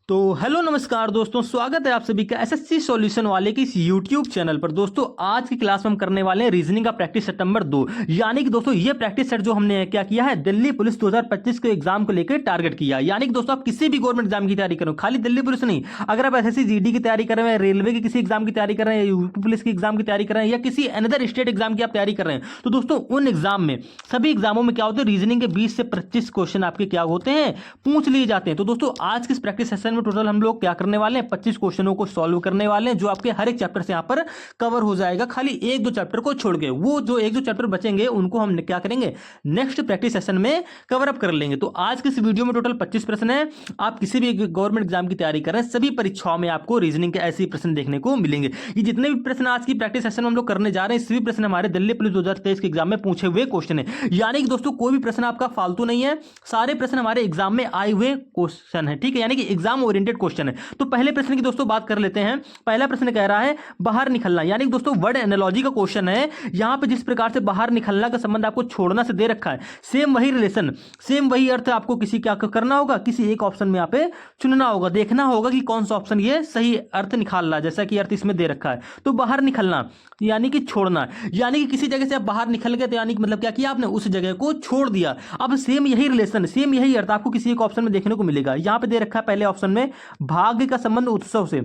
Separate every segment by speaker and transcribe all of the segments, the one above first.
Speaker 1: तो हेलो नमस्कार दोस्तों, स्वागत है आप सभी का एसएससी सॉल्यूशन वाले की इस यूट्यूब चैनल पर। दोस्तों आज की क्लास में हम करने वाले हैं रीजनिंग का प्रैक्टिस सेट नंबर 2। यानी कि दोस्तों ये प्रैक्टिस सेट जो हमने क्या किया है, दिल्ली पुलिस 2025 के एग्जाम को लेकर टारगेट किया। यानी कि दोस्तों आप किसी भी गवर्नमेंट एग्जाम की तैयारी करो, खाली दिल्ली पुलिस नहीं, अगर आप एसएससी जीडी की तैयारी कर रहे हैं, रेलवे की किसी एग्जाम की तैयारी कर रहे हैं, यूपी पुलिस की एग्जाम की तैयारी कर रहे हैं, या किसी अनदर स्टेट एग्जाम की आप तैयारी कर रहे हैं, तो दोस्तों उन एग्जाम में सभी एग्जामों में क्या होता है, रीजनिंग के 20 से 25 क्वेश्चन आपके क्या होते हैं, पूछ लिए जाते हैं। तो दोस्तों आज के इस प्रैक्टिस सेशन में टोटल हम लोग क्या करने वाले हैं, 25 क्वेश्चनों को सॉल्व करने वाले हैं, जो आपके हर एक चैप्टर से यहां पर कवर हो जाएगा, खाली एक दो चैप्टर को छोड़ के। वो जो एक दो चैप्टर बचेंगे उनको हम क्या करेंगे, नेक्स्ट प्रैक्टिस सेशन में कवर अप कर लेंगे। तो आज के इस वीडियो में टोटल 25 प्रश्न है। आप किसी भी गवर्नमेंट एग्जाम की तैयारी कर रहे हैं, सभी परीक्षाओं में आपको रीजनिंग के ऐसे प्रश्न देखने को मिलेंगे। ये जितने भी प्रश्न आज की प्रैक्टिस सेशन में हम लोग करने जा रहे हैं, सभी प्रश्न हमारे दिल्ली पुलिस 2023 के एग्जाम में पूछे हुए क्वेश्चन है। यानी कि दोस्तों कोई भी प्रश्न आपका फालतू नहीं है, सारे प्रश्न हमारे एग्जाम में आए हुए क्वेश्चन है। ठीक है, यानी कि एग्जाम ओरिएंटेड क्वेश्चन है। तो पहले प्रश्न की दोस्तों बात कर लेते हैं। पहला प्रश्न कह रहा है बाहर निकलना, यानी कि दोस्तों वर्ड एनालॉजी का क्वेश्चन है। यहां पे जिस प्रकार से बाहर निकलना का संबंध आपको छोड़ना से दे रखा है, सेम वही रिलेशन, सेम वही अर्थ आपको किसी क्या करना होगा, किसी एक ऑप्शन में यहाँ पे चुनना होगा, देखना होगा कि कौन सा ऑप्शन ये सही अर्थ निकाल रहा है, जैसा कि अर्थ इसमें दे रखा है। तो बाहर निकलना यानी कि छोड़ना, यानी कि किसी जगह से आप बाहर निकल गए, तो यानी कि मतलब क्या किया आपने, उस जगह को छोड़ दिया। अब सेम यही रिलेशन, सेम यही अर्थ आपको किसी एक ऑप्शन में देखने को मिलेगा। यहां पे दे रखा है पहले ऑप्शन में भाग्य का संबंध उत्सव से।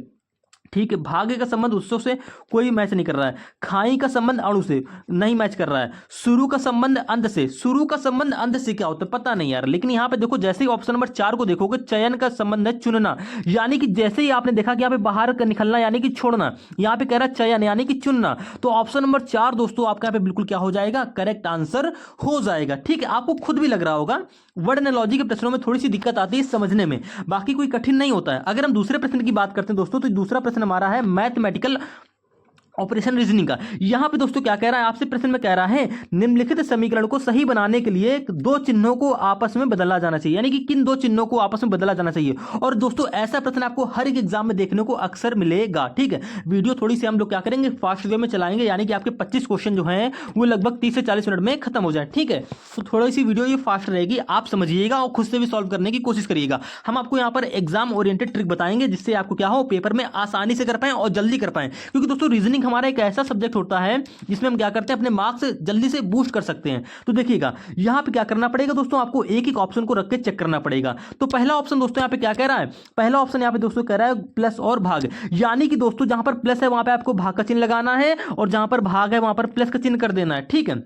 Speaker 1: ठीक है, भाग्य का संबंध उत्सव से कोई मैच नहीं कर रहा है। खाई का संबंध अणु से नहीं मैच कर रहा है। शुरू का संबंध अंत से, शुरू का संबंध अंत से क्या होता है पता नहीं यार। लेकिन यहां पे देखो, जैसे ही ऑप्शन नंबर 4 को देखोगे, चयन का संबंध है चुनना, यानी कि जैसे ही आपने देखा कि यहाँ पे बाहर का निकलना यानी कि छोड़ना, यहाँ पे कह रहा है चयन यानी कि चुनना, तो ऑप्शन नंबर 4 दोस्तों आपका यहाँ पे बिल्कुल क्या हो जाएगा, करेक्ट आंसर हो जाएगा। ठीक है, आपको खुद भी लग रहा होगा वर्ड एनालॉजी के प्रश्नों में थोड़ी सी दिक्कत आती है समझने में, बाकी कोई कठिन नहीं होता है। अगर हम दूसरे प्रश्न की बात करते हैं दोस्तों, तो दूसरा प्रश्न हमारा है मैथमेटिकल ऑपरेशन रीजनिंग का। यहां पे दोस्तों क्या कह रहा है, आपसे प्रश्न में कह रहा है निम्नलिखित समीकरण को सही बनाने के लिए दो चिन्हों को आपस में बदला जाना चाहिए, यानी कि किन दो चिन्हों को आपस में बदला जाना चाहिए। और दोस्तों ऐसा प्रश्न आपको हर एक एग्जाम में देखने को अक्सर मिलेगा। ठीक है, वीडियो थोड़ी सी हम लोग क्या करेंगे, फास्ट वे में चलाएंगे, यानी कि आपके 25 क्वेश्चन जो हैं वो लगभग 30 से 40 मिनट में खत्म हो जाए। ठीक है, तो थोड़ी सी वीडियो ये फास्ट रहेगी, आप समझिएगा और खुद से भी सॉल्व करने की कोशिश करिएगा। हम आपको यहाँ पर एग्जाम ओरिएंटेड ट्रिक बताएंगे, जिससे आपको क्या हो, पेपर में आसानी से कर पाए और जल्दी कर पाए। क्योंकि दोस्तों रीजनिंग हमारा एक ऐसा सब्जेक्ट होता है जिसमें हम क्या करते हैं, अपने मार्क्स जल्दी से बूस्ट कर सकते हैं। तो देखिएगा यहां पे क्या करना पड़ेगा दोस्तों, आपको एक एक ऑप्शन को रख के चेक करना पड़ेगा। तो पहला ऑप्शन दोस्तों यहां पे क्या कह रहा है, पहला ऑप्शन यहां पे दोस्तों कह रहा है प्लस और भाग, यानी कि दोस्तों जहां पर प्लस है वहां पे आपको भाग का चिन्ह लगाना है, और जहां पर भाग है वहां पर प्लस का चिन्ह कर देना है। ठीक है,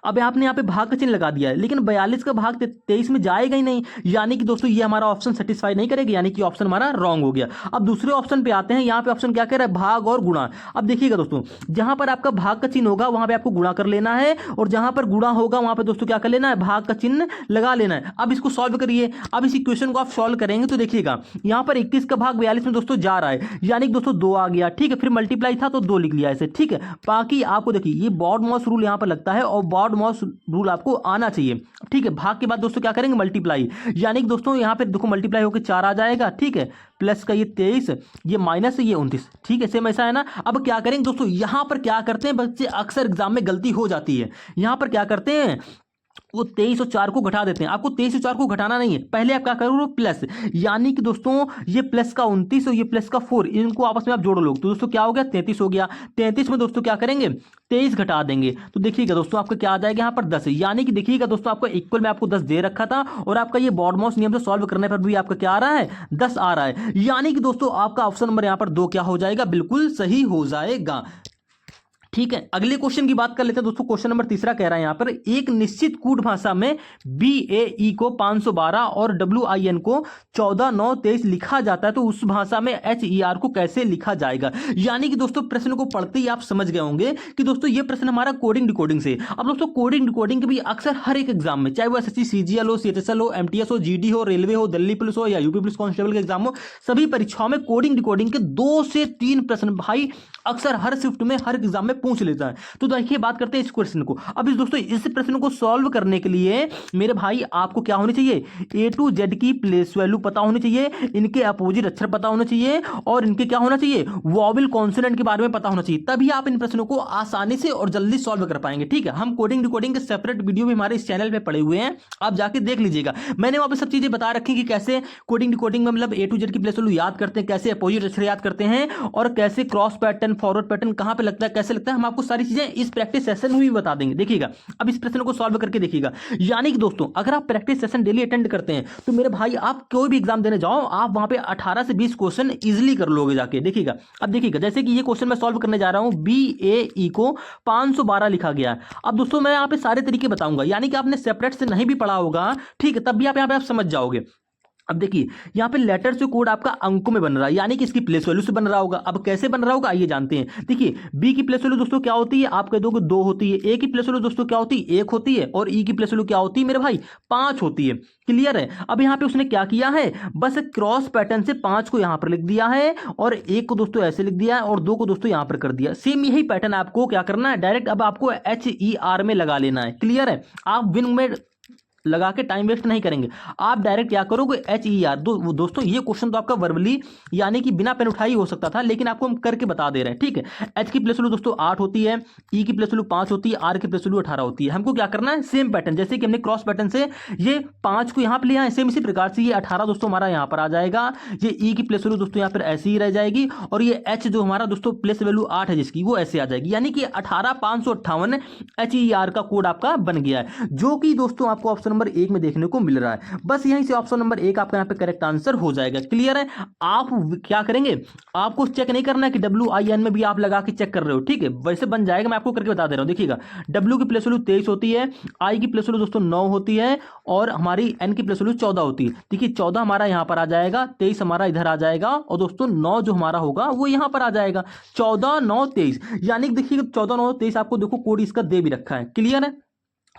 Speaker 1: अब आपने यहाँ पे भाग का चिन्ह लगा दिया है, लेकिन 42 का भाग 23 में जाएगा ही नहीं, यानी कि दोस्तों ये हमारा ऑप्शन सेटिस्फाई नहीं करेगा, यानी कि ऑप्शन हमारा रॉन्ग हो गया। अब दूसरे ऑप्शन पे आते हैं, यहाँ पे ऑप्शन क्या कह रहा है, भाग और गुणा। अब देखिएगा दोस्तों, जहां पर आपका भाग का चिन्ह होगा वहां पे आपको गुणा कर लेना है, और जहां पर गुणा होगा वहां पे दोस्तों क्या कर लेना है, भाग का चिन्ह लगा लेना है। अब इसको सॉल्व करिए। अब इस इक्वेशन को आप सॉल्व करेंगे तो देखिएगा यहाँ पर 21 का भाग 42 में दोस्तों जा रहा है, यानी कि दोस्तों 2 आ गया। ठीक है, फिर मल्टीप्लाई था तो 2 लिख लिया ऐसे। ठीक है, बाकी आपको देखिए ये बॉड मॉस रूल यहाँ पर लगता है, और बॉड मॉस रूल आपको आना चाहिए। ठीक है, भाग के बाद दोस्तों क्या करेंगे, मल्टीप्लाई, यानी कि दोस्तों यहां पे देखो मल्टीप्लाई होकर 4 आ जाएगा। ठीक है, प्लस का ये 23, ये माइनस ये 29। ठीक है, सेम ऐसा है ना। अब क्या करेंगे दोस्तों, यहां पर क्या करते हैं बच्चे, अक्सर एग्जाम में गलती हो जाती है। यहां पर क्या करते हैं, वो 23 और 4 को घटा देते हैं। आपको 23 और 4 को घटाना नहीं है, पहले आप क्या करोगे प्लस, यानी कि दोस्तों ये प्लस का 29 और ये प्लस का 4, इनको आपस में आप जोड़ लो, तो दोस्तों क्या हो गया, 33 हो गया। 33 में दोस्तों क्या करेंगे, 23 घटा देंगे, तो देखिएगा दोस्तों आपका क्या आ जाएगा यहाँ पर 10, यानी कि देखिएगा दोस्तों आपको इक्वल में आपको 10 दे रखा था, और आपका ये बॉडमॉस नियम से सॉल्व करने पर भी आपका क्या आ रहा है, 10 आ रहा है। यानी कि दोस्तों आपका ऑप्शन नंबर यहाँ पर 2 क्या हो जाएगा, बिल्कुल सही हो जाएगा। ठीक है, अगले क्वेश्चन की बात कर लेते हैं दोस्तों। क्वेश्चन नंबर 3 कह रहा है यहाँ पर, एक निश्चित कूट भाषा में BAE को 512 और WIN को 14,923 लिखा जाता है, तो उस भाषा में HER को कैसे लिखा जाएगा। यानी कि दोस्तों प्रश्न को पढ़ते ही आप समझ गए होंगे कि दोस्तों ये प्रश्न हमारा कोडिंग डिकोडिंग से। अब दोस्तों कोडिंग डिकोडिंग के भी अक्सर हर एक एग्जाम में, चाहे वो SSC CGL हो, CHSL हो, MTS हो, GD हो, रेलवे हो, दिल्ली पुलिस हो, या यूपी पुलिस कांस्टेबल के एग्जाम हो, सभी परीक्षाओं में कोडिंग डिकोडिंग के 2 से 3 प्रश्न भाई अक्सर हर शिफ्ट में हर एग्जाम में पूछ लेता है। तो देखिए बात करते हैं इस क्वेश्चन को। अब इस दोस्तों इस प्रश्न को सॉल्व करने के लिए मेरे भाई आपको क्या होनी चाहिए, ए टू जेड की प्लेस वैल्यू पता होनी चाहिए, इनके अपोजिट अक्षर पता होना चाहिए और इनके क्या होना चाहिए, वॉवेल कॉन्सोनेंट के बारे में पता होना चाहिए। तभी आप इन प्रश्नों को आसानी से और जल्दी सॉल्व कर पाएंगे। ठीक है, हम कोडिंग डिकोडिंग के सेपरेट वीडियो भी हमारे इस चैनल पे पड़े हुए हैं, आप जाके देख लीजिएगा। मैंने वहां पे सब चीजें बता रखी कि कैसे कोडिंग डिकोडिंग में मतलब ए टू जेड की प्लेस वैल्यू याद करते हैं, कैसे अपोजिट अक्षर याद करते हैं और कैसे क्रॉस पैटर्न फॉरवर्ड पैटर्न कहां पे लगता है, कैसे लगता है, हम आपको सारी चीजें इस प्रैक्टिस सेशन में भी बता देंगे। देखिएगा अब इस प्रश्न को सॉल्व करके देखिएगा। यानी कि दोस्तों अगर आप प्रैक्टिस सेशन डेली अटेंड करते हैं तो मेरे भाई आप कोई भी एग्जाम देने जाओ, आप वहां पे 18 से 20 क्वेश्चन इजीली कर लोगे जाके। देखिएगा अब देखिएगा, जैसे कि ये क्वेश्चन मैं सॉल्व करने जा रहा हूं, BAE को 512 लिखा गया है। अब दोस्तों मैं यहाँ पे सारे तरीके बताऊंगा, यानी कि आपने सेपरेट से नहीं भी पढ़ा होगा, ठीक है, तब भी आप यहाँ पे आप समझ जाओगे। अब देखिए यहाँ पे लेटर से कोड आपका अंकों में बन रहा है, यानी कि इसकी प्लेस वैल्यू से बन रहा होगा। अब कैसे बन रहा होगा आइए जानते हैं। देखिए बी की प्लेस वैल्यू दोस्तों क्या होती है, आप कह दोगे 2 होती है। ए की प्लेस वैल्यू दोस्तों क्या होती है, 1 होती है। और ई की प्लेस वैल्यू क्या होती है मेरे भाई, 5 होती है। क्लियर है। अब यहाँ पे उसने क्या किया है, बस क्रॉस पैटर्न से 5 को यहाँ पर लिख दिया है और 1 को दोस्तों ऐसे लिख दिया है और 2 को दोस्तों यहाँ पर कर दिया। सेम यही पैटर्न आपको क्या करना है, डायरेक्ट अब आपको HER में लगा लेना है। क्लियर है, आप विन में लगा के टाइम वेस्ट नहीं करेंगे, आप डायरेक्ट क्या करोगे HER। दोस्तों ये क्वेश्चन तो आपका वर्बली यानी कि बिना पेन उठाई हो सकता था, लेकिन आपको हम करके बता दे रहे हैं। ठीक है, H की प्लेस वैल्यू दोस्तों 8 होती है, E की प्लेस वैल्यू 5 होती है, R की प्लेस वैल्यू 18 होती है। हमको क्या करना है, सेम पैटर्न जैसे कि हमने क्रॉस पैटर्न से ये 5 को यहाँ पे लिया है, सेम इसी प्रकार से ये 18 दोस्तों हमारा यहाँ पर आ जाएगा। ये E की प्लेस वैल्यू दोस्तों यहाँ पर ऐसी ही रह जाएगी और ये H जो हमारा दोस्तों प्लेस वैल्यू 8 है जिसकी, वो ऐसे आ जाएगी। यानी कि 18558 HER का कोड आपका बन गया है, जो कि दोस्तों आपको ऑप्शन नंबर 1 में देखने को मिल रहा है। बस यहीं से ऑप्शन नंबर 1 आपका यहाँ पे करेक्ट आंसर हो जाएगा। क्लियर है। आप क्या करेंगे, आपको चेक नहीं करना है कि WIN में भी आप लगा के चेक कर रहे हो, ठीक है, वैसे बन जाएगा, मैं आपको करके बता दे रहा हूं। देखिएगा W की प्लेस वैल्यू 23 होती है, I की प्लेस वैल्यू दोस्तों 9 होती है और हमारी N की प्लेस वैल्यू 14 होती है। देखिए 14 हमारा यहाँ पर आ जाएगा, 23 हमारा इधर आ जाएगा और दोस्तों 9 जो हमारा होगा वो यहाँ पर आ जाएगा। 14 9 23, यानी कि देखिए 14 9 23 आपको देखो कोड इसका दे भी रखा है। क्लियर है।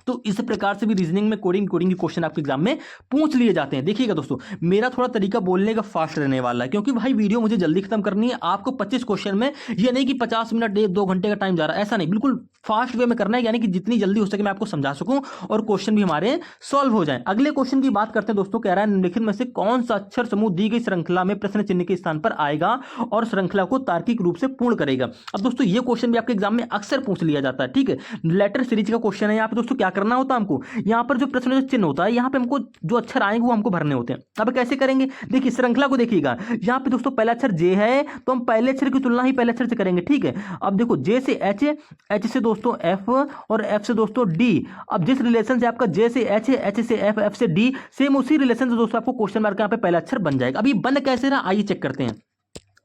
Speaker 1: तो इस प्रकार से भी रीजनिंग में कोडिंग के क्वेश्चन आपके एग्जाम में पूछ लिए जाते हैं। देखिएगा दोस्तों मेरा थोड़ा तरीका बोलने का फास्ट रहने वाला है, क्योंकि भाई वीडियो मुझे जल्दी खत्म करनी है। आपको 25 क्वेश्चन में, ये नहीं कि 50 मिनट 1-2 घंटे का टाइम जा रहा है, ऐसा नहीं, बिल्कुल फास्ट वे में करना है, यानी कि जितनी जल्दी हो सके मैं आपको समझा सकूं और क्वेश्चन भी हमारे सॉल्व हो जाए। अगले क्वेश्चन की बात करते हैं दोस्तों। कह रहा है निम्नलिखित में से कौन सा अक्षर समूह दी गई श्रृंखला में प्रश्न चिन्ह के स्थान पर आएगा और श्रृंखला को तार्किक रूप से पूर्ण करेगा। अब दोस्तों ये क्वेश्चन भी आपके एग्जाम में अक्सर पूछ लिया जाता है। ठीक है, लेटर सीरीज का क्वेश्चन है। यहाँ पे दोस्तों क्या करना होता है हमको, यहाँ पर जो प्रश्न चिन्ह होता है यहाँ पे हमको जो अक्षर आएंगे वो हमको भरने होते हैं। अब कैसे करेंगे, देखिए श्रृंखला को देखिएगा, यहाँ पे दोस्तों पहला अक्षर J है तो हम पहले अक्षर की तुलना ही पहले अक्षर से करेंगे। ठीक है, अब देखो J से H, H से दोस्तों F और F से दोस्तों D। अब जिस रिलेशन से आपका J से H, H से F, F से D, सेम उसी रिलेशन से दोस्तों आपको क्वेश्चन मार्क यहाँ पे पहला अक्षर बन जाएगा। अभी बन कैसे रहा आइए चेक करते हैं।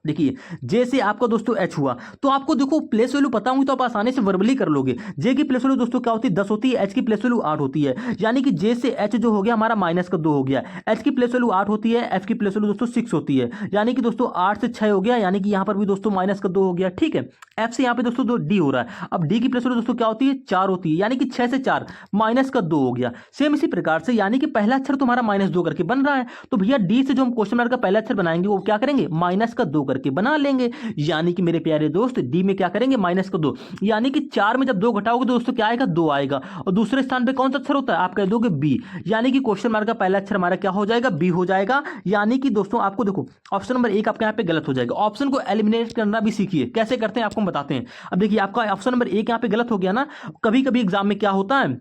Speaker 1: देखिए J से आपका दोस्तों H हुआ तो आपको देखो प्लेस वैल्यू पता होगी तो आप आसानी से वर्बली कर लोगे। J की प्लेस वैल्यू दोस्तों क्या होती है, 10 होती है, H की प्लेस वैल्यू 8 होती है, यानी कि J से H जो हो गया हमारा -2 हो गया। H की प्लेस वैल्यू 8 होती है, F की प्लेस वैल्यू दोस्तों 6 होती है, यानी कि दोस्तों 8 से 6 हो गया, यानी कि यहाँ पर भी दोस्तों -2 हो गया। ठीक है, F से यहाँ पे दोस्तों D हो रहा है। अब D की प्लेस वैल्यू दोस्तों क्या होती है, 4 होती है, यानी कि 6 से 4 -2 हो गया। सेम इसी प्रकार से यानी कि पहला अक्षर तुम्हारा -2 करके बन रहा है, तो भैया D से जो हम क्वेश्चन मार्क का पहला अक्षर बनाएंगे वो क्या करेंगे, -2 करके बना लेंगे। यानी कि मेरे प्यारे दोस्त D में क्या करेंगे, -2, यानी कि 4 में जब 2 घटाओगे तो दोस्तों क्या आएगा, 2 आएगा। और दूसरे स्थान पे कौन सा अक्षर होता है, आप कह दोगे B, यानी कि क्वेश्चन मार्क का पहला अक्षर हमारा क्या हो जाएगा, B हो जाएगा। यानी कि दोस्तों आपको देखो ऑप्शन नंबर 1 आपका यहाँ पे गलत हो जाएगा। ऑप्शन को एलिमिनेट करना भी सीखिए, कैसे करते हैं आपको बताते हैं। अब देखिए आपका ऑप्शन नंबर 1 यहाँ पे गलत हो गया ना। कभी कभी एग्जाम में क्या होता है,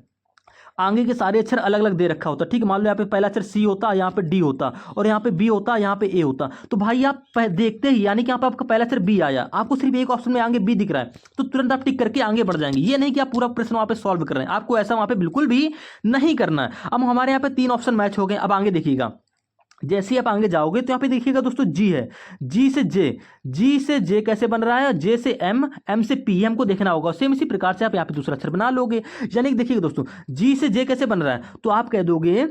Speaker 1: आगे के सारे अक्षर अलग अलग दे रखा होता है। ठीक है, मान लो यहाँ पे पहला अक्षर C होता, यहाँ पे D होता और यहाँ पे B होता, यहाँ पे A होता, तो भाई आप देखते ही यानी कि यहाँ पे आपका पहला अक्षर B आया, आपको सिर्फ एक ऑप्शन में आगे B दिख रहा है तो तुरंत आप टिक करके आगे बढ़ जाएंगे। ये नहीं कि आप पूरा प्रश्न वहाँ पे सॉल्व कर रहे हैं, आपको ऐसा वहाँ पे बिल्कुल भी नहीं करना है। अब हमारे यहाँ पे 3 ऑप्शन मैच हो गए। अब आगे देखिएगा, जैसे ही आप आगे जाओगे तो यहाँ पे देखिएगा दोस्तों G है, G से J, G से J कैसे बन रहा है, J से M, M से P हमको देखना होगा। सेम इसी प्रकार से आप यहाँ पे दूसरा अक्षर बना लोगे। यानी कि देखिएगा दोस्तों G से J कैसे बन रहा है, तो आप कह दोगे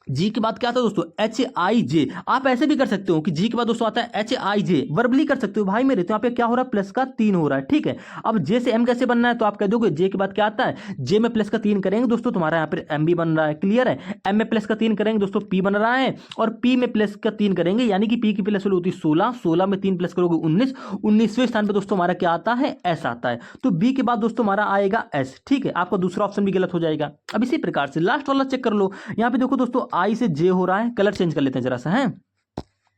Speaker 1: जी के बाद क्या आता है दोस्तों, एच आई जे। आप ऐसे भी कर सकते हो कि जी के बाद दोस्तों आता है एच आई जे, वर्बली कर सकते हो भाई मेरे। तो यहाँ पे क्या हो रहा है, प्लस का 3 हो रहा है, ठीक है। अब जे से एम कैसे बनना है, तो आप कह दोगे जे के बाद क्या आता है, जे में प्लस का 3 करेंगे दोस्तों, तुम्हारा यहाँ पे एम भी बन रहा है, क्लियर है। एम में प्लस का 3 करेंगे दोस्तों, पी बन रहा है, और पी में प्लस का 3 करेंगे, यानी कि पी की प्लस वैल्यू होती है 16, 16 में 3 प्लस करोगे 19, 19वें स्थान पर दोस्तों हमारा क्या आता है, एस आता है। तो बी के बाद दोस्तों हमारा आएगा एस, ठीक है। आपका दूसरा ऑप्शन भी गलत हो जाएगा। अब इसी प्रकार से लास्ट वाला चेक कर लो। यहाँ पे देखो दोस्तों, आई से जे हो रहा है, कलर चेंज कर लेते हैं जरा सा, है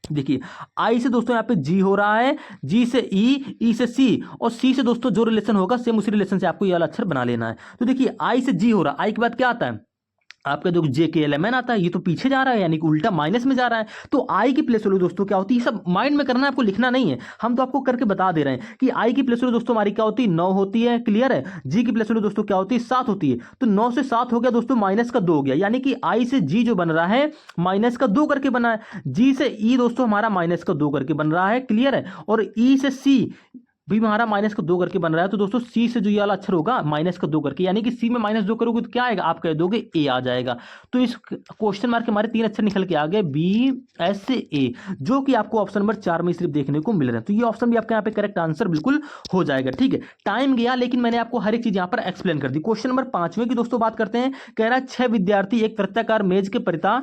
Speaker 1: देखिए। आई से दोस्तों यहाँ पे जी हो रहा है, जी से ई, ई से सी, और सी से दोस्तों जो रिलेशन होगा सेम उसी रिलेशन से आपको ये वाला अक्षर बना लेना है। तो देखिए आई से जी हो रहा है, आई के बाद क्या आता है आपका, जो जे के एल एम एन आता है, ये तो पीछे जा रहा है, यानी कि उल्टा माइनस में जा रहा है। तो आई की प्लेस वैल्यू दोस्तों क्या होती है, सब माइंड में करना है, आपको लिखना नहीं है, हम तो आपको करके बता दे रहे हैं कि आई की प्लेस वैल्यू दोस्तों हमारी क्या होती है, 9 होती है, क्लियर है। जी की प्लेस वैल्यू दोस्तों क्या होती है, 7 होती है। तो 9 से 7 हो गया दोस्तों, माइनस का 2 हो गया, यानी कि आई से जी जो बन रहा है माइनस का 2 करके बना है। जी से ई दोस्तों हमारा माइनस का 2 करके बन रहा है, क्लियर है। और ई से सी भी हमारा माइनस का 2 करके बन रहा है। तो दोस्तों सी से जो ये वाला अक्षर होगा माइनस का 2 करके, यानी कि सी में -2 करोगे तो क्या आएगा, आप कह दोगे ए आ जाएगा। तो इस क्वेश्चन मार्क के हमारे 3 अक्षर निकल के आ गए, बी एस ए, जो कि आपको ऑप्शन नंबर 4 में सिर्फ देखने को मिल रहे हैं। तो ये ऑप्शन भी आपका यहाँ पे करेक्ट आंसर बिल्कुल हो जाएगा, ठीक है। टाइम गया, लेकिन मैंने आपको हर एक चीज यहाँ पर एक्सप्लेन कर दी। क्वेश्चन नंबर 5वें की दोस्तों बात करते हैं। कह रहा है 6 विद्यार्थी एक वृत्ताकार मेज के परिता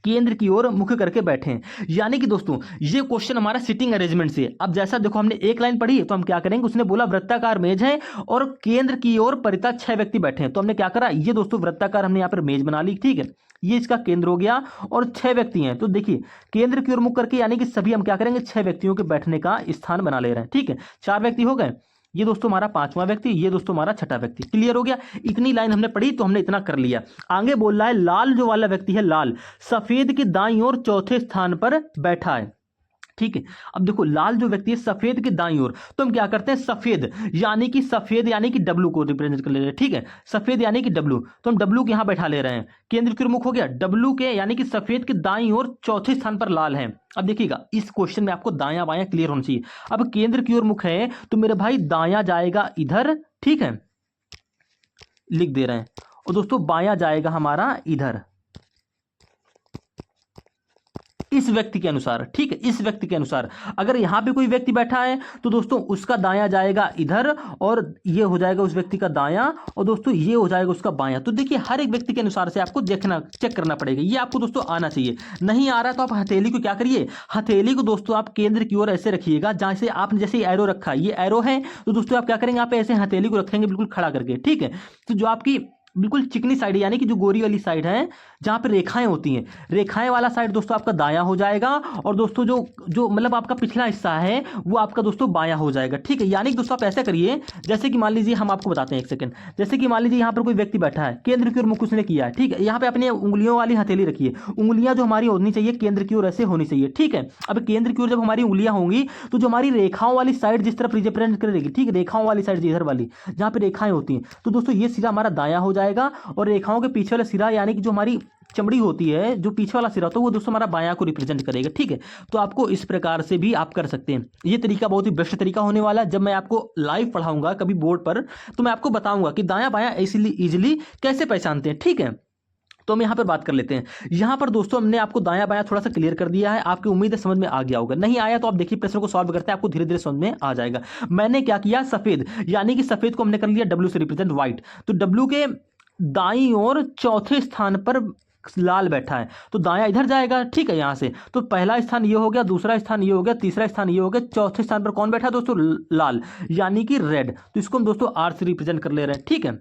Speaker 1: केंद्र की ओर मुख करके बैठे हैं। यानी कि दोस्तों ये क्वेश्चन हमारा सिटिंग अरेंजमेंट से। अब जैसा देखो हमने एक लाइन पढ़ी, तो हम क्या करेंगे, उसने बोला वृत्ताकार मेज है और केंद्र की ओर परिता 6 व्यक्ति बैठे हैं। तो हमने क्या करा, ये दोस्तों वृत्ताकार हमने यहाँ पर मेज बना ली, ठीक है। ये इसका केंद्र हो गया और 6 व्यक्ति हैं। तो देखिए केंद्र की ओर मुख करके, यानी कि सभी हम क्या करेंगे, 6 व्यक्तियों के बैठने का स्थान बना ले रहे हैं, ठीक है। 4 व्यक्ति हो गए, ये दोस्तों हमारा 5वां व्यक्ति, ये दोस्तों हमारा 6ठा व्यक्ति, क्लियर हो गया। इतनी लाइन हमने पढ़ी तो हमने इतना कर लिया। आगे बोल रहा है लाल जो वाला व्यक्ति है, लाल सफेद की दाईं ओर चौथे स्थान पर बैठा है, ठीक है। अब देखो लाल जो व्यक्ति है सफेद के दाईं ओर, तो हम क्या करते हैं, सफेद यानी कि डब्लू को रिप्रेजेंट कर ले रहे हैं, ठीक है। सफेद यानी कि डब्लू, तो हम डब्लू के यहां बैठा ले रहे हैं। केंद्र की ओर मुख हो गया, डब्लू के यानी कि सफेद के दाईं ओर चौथे स्थान पर लाल है। अब देखिएगा इस क्वेश्चन में आपको दायां बायां क्लियर होना चाहिए। अब केंद्र की ओर मुख है तो मेरे भाई दायां जाएगा इधर, ठीक है, लिख दे रहे हैं, और दोस्तों बायां जाएगा हमारा इधर, इस व्यक्ति के अनुसार, ठीक है, इस व्यक्ति के अनुसार। अगर यहां पे कोई व्यक्ति बैठा है तो दोस्तों उसका दायां जाएगा इधर, और ये हो जाएगा उस व्यक्ति का दायां, और दोस्तों ये हो जाएगा उसका बायां। तो देखिए हर एक व्यक्ति के अनुसार से आपको देखना, चेक करना पड़ेगा। ये आपको दोस्तों आना चाहिए। नहीं आ रहा तो आप हथेली को क्या करिए, हथेली को दोस्तों आप केंद्र की ओर ऐसे रखिएगा, जहां से आपने जैसे एरो रखा, ये एरो है, तो दोस्तों आप क्या करेंगे, आप ऐसे हथेली को रखेंगे बिल्कुल खड़ा करके, ठीक है। तो जो आपकी बिल्कुल चिकनी साइड यानी कि जो गोरी वाली साइड है, जहां पे रेखाएं होती हैं, रेखाएं वाला साइड दोस्तों आपका दायां हो जाएगा, और दोस्तों जो जो मतलब आपका पिछला हिस्सा है वो आपका दोस्तों बायां हो जाएगा, ठीक है। यानी कि दोस्तों आप ऐसा करिए, जैसे कि मान लीजिए हम आपको बताते हैं, एक सेकंड, जैसे कि मान लीजिए यहाँ पर कोई व्यक्ति बैठा है, केंद्र की ओर मुख उसने किया है, ठीक है। यहाँ पे अपने उंगलियों वाली हथेली रखिए, उंगलियां जो हमारी होनी चाहिए केंद्र की ओर ऐसे होनी चाहिए, ठीक है। अब केंद्र की ओर जब हमारी उंगलियां होंगी तो जो हमारी रेखाओं वाली साइड जिस तरफ रिप्रेजेंट करेगी, ठीक है, रेखाओं वाली साइड इधर वाली जहां पे रेखाएं होती हैं, तो दोस्तों ये सिरा हमारा दायां हो जाएगा, और रेखाओं के पीछे वाला सिरा यानी कि जो हमारी चमड़ी होती है, जो पीछे वाला सिरा होता है, वो दोस्तों हमारा बायां को रिप्रेजेंट करेगा, ठीक है। तो आपको इस प्रकार से भी आप कर सकते हैं। ये तरीका बहुत ही बेस्ट तरीका होने वाला है। जब मैं आपको लाइव पढ़ाऊंगा कभी बोर्ड पर, तो मैं आपको बताऊंगा कि दायां बायां इजीली कैसे पहचानते हैं, ठीक है। तो हम यहाँ पर बात कर लेते हैं। यहाँ पर दोस्तों हमने आपको दायां बायां थोड़ा सा क्लियर कर दिया है, आपकी उम्मीद है समझ में आ गया होगा। नहीं आया तो आप देखिए प्रश्न को सॉल्व करते हैं, आपको धीरे धीरे समझ में आ जाएगा। मैंने क्या किया, सफेद यानी कि सफेद को हमने कर लिया डब्ल्यू से रिप्रेजेंट व्हाइट, तो डब्ल्यू के दाईं ओर चौथे स्थान पर लाल बैठा है, तो दायां इधर जाएगा, ठीक है। यहां से तो पहला स्थान ये हो गया, दूसरा स्थान ये हो गया, तीसरा स्थान ये हो गया, चौथे स्थान पर कौन बैठा है दोस्तों, लाल यानी कि रेड। तो इसको हम दोस्तों आर से रिप्रेजेंट कर ले रहे हैं, ठीक है।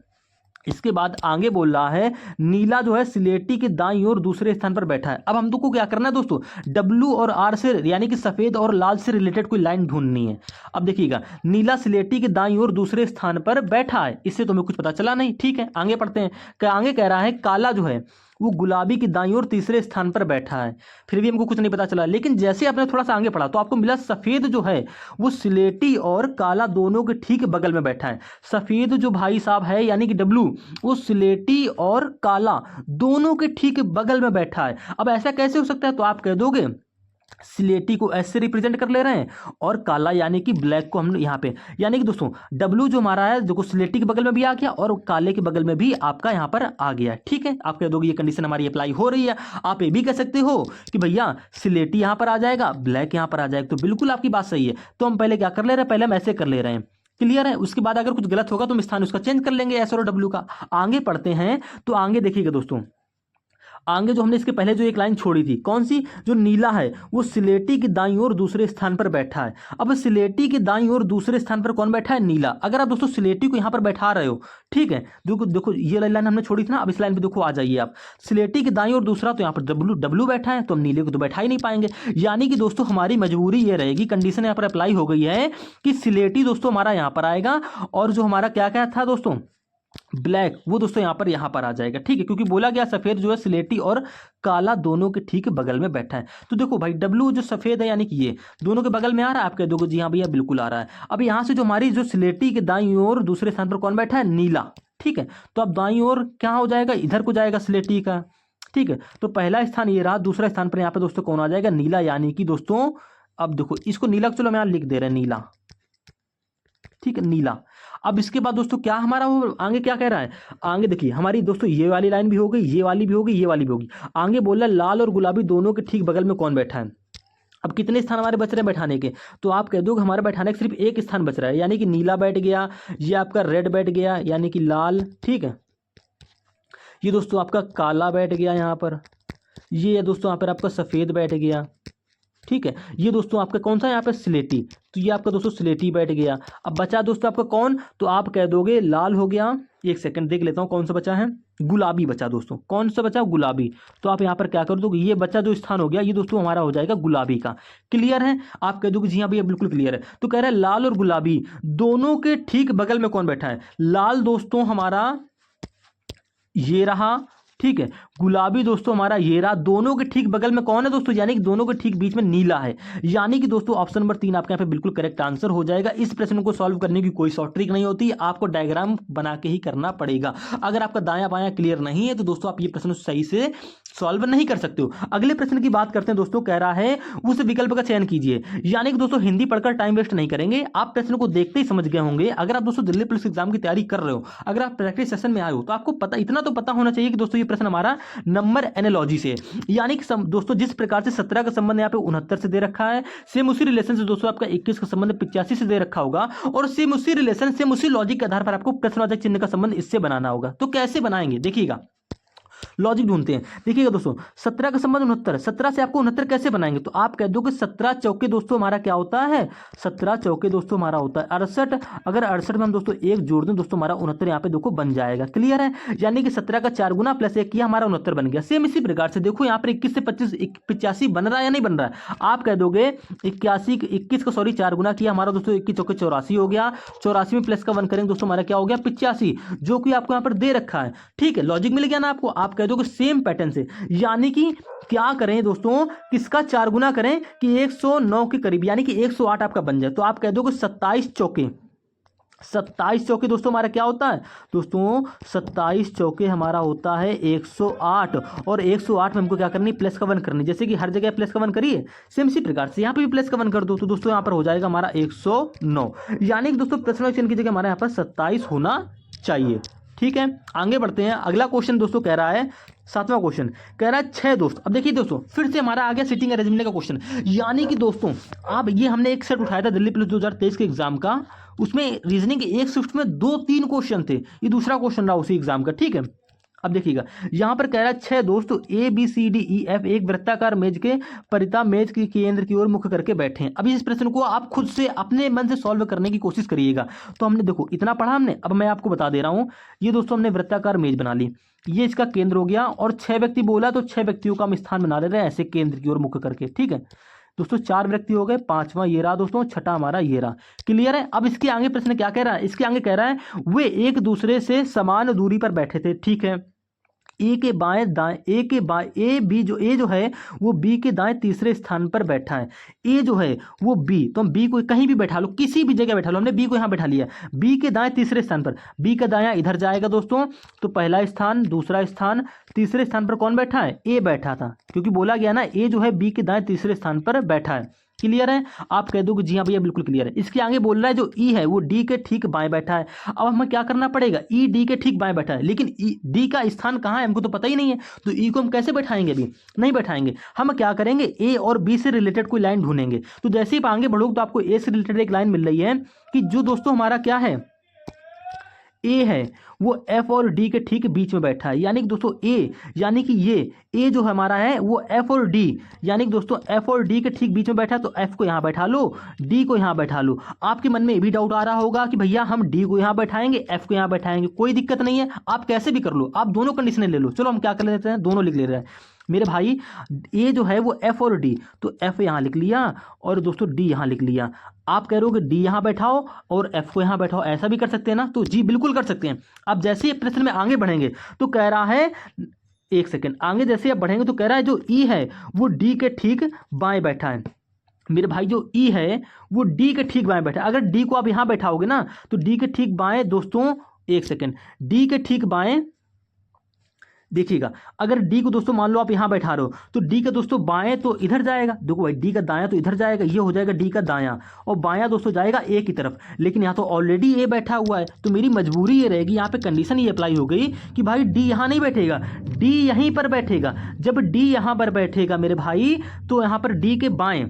Speaker 1: इसके बाद आगे बोल रहा है नीला जो है सिलेटी के दाईं ओर दूसरे स्थान पर बैठा है। अब हम को क्या करना है दोस्तों, डब्ल्यू और आर से यानी कि सफेद और लाल से रिलेटेड कोई लाइन ढूंढनी है। अब देखिएगा नीला सिलेटी के दाईं ओर दूसरे स्थान पर बैठा है, इससे तुम्हें कुछ पता चला नहीं, ठीक है। आगे पढ़ते हैं, आगे कह रहा है काला जो है वो गुलाबी की दाईं ओर तीसरे स्थान पर बैठा है, फिर भी हमको कुछ नहीं पता चला। लेकिन जैसे आपने थोड़ा सा आगे पढ़ा तो आपको मिला सफेद जो है वो सिलेटी और काला दोनों के ठीक बगल में बैठा है। सफेद जो भाई साहब है यानी कि डब्लू, वो सिलेटी और काला दोनों के ठीक बगल में बैठा है। अब ऐसा कैसे हो सकता है, तो आप कह दोगे स्लेटी को एस से रिप्रेजेंट कर ले रहे हैं और काला यानी कि ब्लैक को हम यहाँ पे, यानी कि दोस्तों डब्लू जो हमारा है देखो स्लेटी के बगल में भी आ गया और काले के बगल में भी आपका यहाँ पर आ गया। ठीक है, आप कह दोगे ये कंडीशन हमारी अप्लाई हो रही है। आप ये भी कह सकते हो कि भैया स्लेटी यहाँ पर आ जाएगा, ब्लैक यहाँ पर आ जाएगा। तो बिल्कुल आपकी बात सही है। तो हम पहले क्या कर ले रहे हैं, पहले हम ऐसे कर ले रहे हैं। क्लियर है। उसके बाद अगर कुछ गलत होगा तो हम स्थान उसका चेंज कर लेंगे एस और डब्ल्यू का। आगे पढ़ते हैं तो आगे देखिएगा दोस्तों, आगे जो हमने इसके पहले जो एक लाइन छोड़ी थी कौन सी, जो नीला है वो स्लेटी के दाईं ओर दूसरे स्थान पर बैठा है। अब स्लेटी के दाईं ओर दूसरे स्थान पर कौन बैठा है, नीला। अगर आप दोस्तों स्लेटी को यहां पर बैठा रहे हो, ठीक है, देखो देखो ये लाइन हमने छोड़ी थी ना, अब इस लाइन पे देखो आ जाइए आप। स्लेटी के दाईं ओर दूसरा, तो यहाँ पर डब्लू डब्लू बैठा है, तो हम नीले को तो बैठा ही नहीं पाएंगे। यानी कि दोस्तों हमारी मजबूरी ये रहेगी, कंडीशन यहाँ पर अप्लाई हो गई है कि स्लेटी दोस्तों हमारा यहाँ पर आएगा और जो हमारा क्या क्या था दोस्तों ब्लैक, वो दोस्तों यहाँ पर आ जाएगा। ठीक है, क्योंकि बोला गया सफेद जो है स्लेटी और काला दोनों के ठीक बगल में बैठा है। तो देखो भाई डब्लू जो सफेद है यानी कि ये दोनों के बगल में आ रहा है, आप कह दोगे जी हाँ भैया बिल्कुल आ रहा है। अब यहाँ से जो हमारी जो स्लेटी के दाईं ओर दूसरे स्थान पर कौन बैठा है, नीला। ठीक है, तो अब दाईं ओर क्या हो जाएगा, इधर को जाएगा स्लेटी का। ठीक है, तो पहला स्थान ये रहा, दूसरा स्थान पर यहाँ पे दोस्तों कौन आ जाएगा, नीला। यानी कि दोस्तों अब देखो इसको नीला, चलो हम यहाँ लिख दे रहे हैं नीला। ठीक है, नीला। अब इसके बाद दोस्तों क्या हमारा वो आगे क्या कह रहा है, आगे देखिए हमारी दोस्तों ये वाली लाइन भी हो गई, ये वाली भी होगी, ये वाली भी होगी। आगे बोल रहा है लाल और गुलाबी दोनों के ठीक बगल में कौन बैठा है। अब कितने स्थान हमारे बच रहे हैं बैठाने के, तो आप कह दो कि हमारे बैठाने का सिर्फ एक स्थान बच रहा है, यानी कि नीला बैठ गया, ये आपका रेड बैठ गया यानी कि लाल। ठीक है, ये दोस्तों आपका काला बैठ गया यहाँ पर, ये दोस्तों यहाँ पर आपका सफेद बैठ गया। ठीक है, ये दोस्तों आपका कौन सा यहाँ पे स्लेटी, तो ये आपका दोस्तों स्लेटी बैठ गया। अब बचा दोस्तों आपका कौन, तो आप कह दोगे लाल हो गया, एक सेकंड देख लेता हूँ कौन सा बचा है, गुलाबी बचा दोस्तों। कौन सा बचा, गुलाबी। तो आप यहाँ पर क्या कर दोगे, ये बचा जो स्थान हो गया ये दोस्तों हमारा हो जाएगा गुलाबी का। क्लियर है, आप कह दोगे जी हाँ भैया बिल्कुल क्लियर है। तो कह रहा है लाल और गुलाबी दोनों के ठीक बगल में कौन बैठा है, लाल दोस्तों हमारा ये रहा। ठीक है, गुलाबी दोस्तों हमारा ये रहा, दोनों के ठीक बगल में कौन है दोस्तों, यानी कि दोनों के ठीक बीच में नीला है। यानी कि दोस्तों ऑप्शन नंबर 3 आपके यहाँ पे बिल्कुल करेक्ट आंसर हो जाएगा। इस प्रश्न को सॉल्व करने की कोई शॉर्ट ट्रिक नहीं होती, आपको डायग्राम बना के ही करना पड़ेगा। अगर आपका दायां बायां क्लियर नहीं है तो दोस्तों आप ये प्रश्न सही से सॉल्व नहीं कर सकते हो। अगले प्रश्न की बात करते हैं दोस्तों, कह रहा है उस विकल्प का चयन कीजिए। यानी कि दोस्तों हिंदी पढ़कर टाइम वेस्ट नहीं करेंगे, आप प्रश्न को देखते ही समझ गए होंगे। अगर आप दोस्तों दिल्ली पुलिस एग्जाम की तैयारी कर रहे हो, अगर आप प्रैक्टिस सेशन में आए हो, तो आपको पता इतना तो पता होना चाहिए कि दोस्तों ये प्रश्न हमारा नंबर एनालॉजी से, यानी कि दोस्तों जिस प्रकार से 17 का संबंध यहाँ पे 69 से दे रखा है, सेम उसी रिलेशन से दोस्तों आपका 21 का संबंध 85 से दे रखा होगा, और सेम उसी रिलेशन सेम उसी लॉजिक के आधार पर आपको प्रश्नवाचक चिन्ह का संबंध इससे बनाना होगा। तो कैसे बनाएंगे देखिएगा, लॉजिक ढूंढते हैं। देखिएगा दोस्तों 17 का संबंध 69, 17 से आपको 69 कैसे बनाएंगे, तो आप कह दो कि 17 चौके दोस्तों हमारा क्या होता है, 17 चौके दोस्तों हमारा होता है 68। अगर 68 में हम दोस्तों एक जोड़ दें दोस्तों हमारा 69 यहाँ पे देखो बन जाएगा। क्लियर है, यानी कि 17 का 4 गुना प्लस 1 किया हमारा 69 बन गया। सेम इसी प्रकार से देखो यहाँ पर 21 से 25 85 बन रहा है या नहीं बन रहा है, आप कह दोगे 21 का 4 गुना किया हमारा दोस्तों 21 चौके 84 हो गया, 84 में प्लस का 1 करेंगे दोस्तों हमारा क्या हो गया 85, जो कि आपको यहाँ पर दे रखा है। ठीक है, लॉजिक मिल गया ना आपको। आप कह दोगे सेम पैटर्न से, यानी कि क्या करें दोस्तों, किसका 4 गुना करें कि 109 के करीब, यानी कि 108 आपका बन जाए। तो आप कह दोगे 27 चौके, 27 चौके दोस्तों हमारा क्या होता है दोस्तों, 27 चौके हमारा होता है 108, और 108 में हमको क्या करनी, प्लस का 1 करनी। जैसे कि हर जगह प्लस का 1 करिए, सेम इसी प्रकार से यहाँ पे भी प्लस का 1 कर दो, तो दोस्तों यहाँ पर हो जाएगा हमारा 109। यानी कि दोस्तों प्रश्न चिन्ह की जगह हमारे यहाँ पर 27 होना चाहिए। ठीक है, आगे बढ़ते हैं। अगला क्वेश्चन दोस्तों कह रहा है, 7वां क्वेश्चन कह रहा है 6 दोस्त। अब देखिए दोस्तों फिर से हमारा आ गया सिटिंग अरेंजमेंट का क्वेश्चन। यानी कि दोस्तों अब ये हमने एक सेट उठाया था दिल्ली पुलिस 2023 के एग्जाम का, उसमें रीजनिंग के एक शिफ्ट में 2-3 क्वेश्चन थे, ये दूसरा क्वेश्चन रहा उसी एग्जाम का। ठीक है, अब देखिएगा यहां पर कह रहा है 6 दोस्त ABCDEF एक वृत्ताकार मेज के परिता मेज के केंद्र की ओर मुख करके बैठे हैं। अब इस प्रश्न को आप खुद से अपने मन से सॉल्व करने की कोशिश करिएगा। तो हमने देखो इतना पढ़ा हमने, अब मैं आपको बता दे रहा हूं। ये दोस्तों हमने वृत्ताकार मेज बना ली, ये इसका केंद्र हो गया, और 6 व्यक्ति बोला तो 6 व्यक्तियों का हम स्थान बना ले रहे हैं ऐसे केंद्र की ओर मुख करके। ठीक है दोस्तों, 4 व्यक्ति हो गए, 5वां ये रहा दोस्तों, 6ठा हमारा ये रहा। क्लियर है। अब इसके आगे प्रश्न क्या कह रहा है, इसके आगे कह रहा है वे एक दूसरे से समान दूरी पर बैठे थे। ठीक है, ए के बाएं दाएं, ए के बाएं, ए बी जो ए जो है वो बी के दाएं तीसरे स्थान पर बैठा है। ए जो है वो बी, तो हम बी को कहीं भी बैठा लो, किसी भी जगह बैठा लो, हमने बी को यहाँ बैठा लिया, बी के दाएं तीसरे स्थान पर, बी का दायां इधर जाएगा दोस्तों, तो पहला स्थान, दूसरा स्थान, तीसरे स्थान पर कौन बैठा है, ए बैठा था, क्योंकि बोला गया ना ए जो है बी के दाएं तीसरे स्थान पर बैठा है। क्लियर है? आप कह दोगे जी हाँ भैया बिल्कुल क्लियर है। इसके आगे बोल रहा है जो ई है वो डी के ठीक बाएं बैठा है। अब हमें क्या करना पड़ेगा, ई डी के ठीक बाएं बैठा है, लेकिन डी का स्थान कहाँ है हमको तो पता ही नहीं है, तो ई को हम कैसे बैठाएंगे, अभी नहीं बैठाएंगे। हम क्या करेंगे, ए और बी से रिलेटेड कोई लाइन ढूंढेंगे। तो जैसे ही आगे बढ़ोगे तो आपको ए से रिलेटेड एक लाइन मिल रही है कि जो दोस्तों हमारा क्या है, ए है वो एफ और डी के ठीक बीच में बैठा है, यानी कि दोस्तों ए, यानी कि ये ए जो हमारा है वो एफ और डी, यानी कि दोस्तों एफ और डी के ठीक बीच में बैठा है, तो एफ को यहाँ बैठा लो, डी को यहाँ बैठा लो। आपके मन में ये भी डाउट आ रहा होगा कि भैया हम डी को यहाँ बैठाएंगे, एफ को यहाँ बैठाएंगे, कोई दिक्कत नहीं है, आप कैसे भी कर लो, आप दोनों कंडीशनें ले लो। चलो हम क्या कर लेते हैं, दोनों लिख ले रहे हैं मेरे भाई। ए जो है वो एफ और डी, तो एफ यहाँ लिख लिया और दोस्तों डी यहाँ लिख लिया। आप कह रहे हो कि डी यहाँ बैठाओ और एफ को यहाँ बैठाओ, ऐसा भी कर सकते हैं ना, तो जी बिल्कुल कर सकते हैं। अब जैसे ही प्रश्न में आगे बढ़ेंगे तो कह रहा है, एक सेकेंड, आगे जैसे आप बढ़ेंगे तो कह रहा है जो ई है वो डी के ठीक बाएं बैठा है। मेरे भाई जो ई है वो डी के ठीक बाएं बैठा है। अगर डी को आप यहाँ बैठाओगे ना तो डी के ठीक बाएं दोस्तों, एक सेकेंड, डी के ठीक बाएं, देखिएगा अगर डी को दोस्तों मान लो आप यहाँ बैठा रहे हो तो डी का दोस्तों बाएं तो इधर जाएगा, देखो भाई डी का दायां तो इधर जाएगा, ये हो जाएगा डी का दायां, और बायां दोस्तों जाएगा ए की तरफ, लेकिन यहाँ तो ऑलरेडी ए बैठा हुआ है, तो मेरी मजबूरी ये रहेगी, यहाँ पे कंडीशन ये अप्लाई हो गई कि भाई डी यहाँ नहीं बैठेगा, डी यहीं पर बैठेगा। जब डी यहाँ पर बैठेगा मेरे भाई तो यहाँ पर डी के बाएं,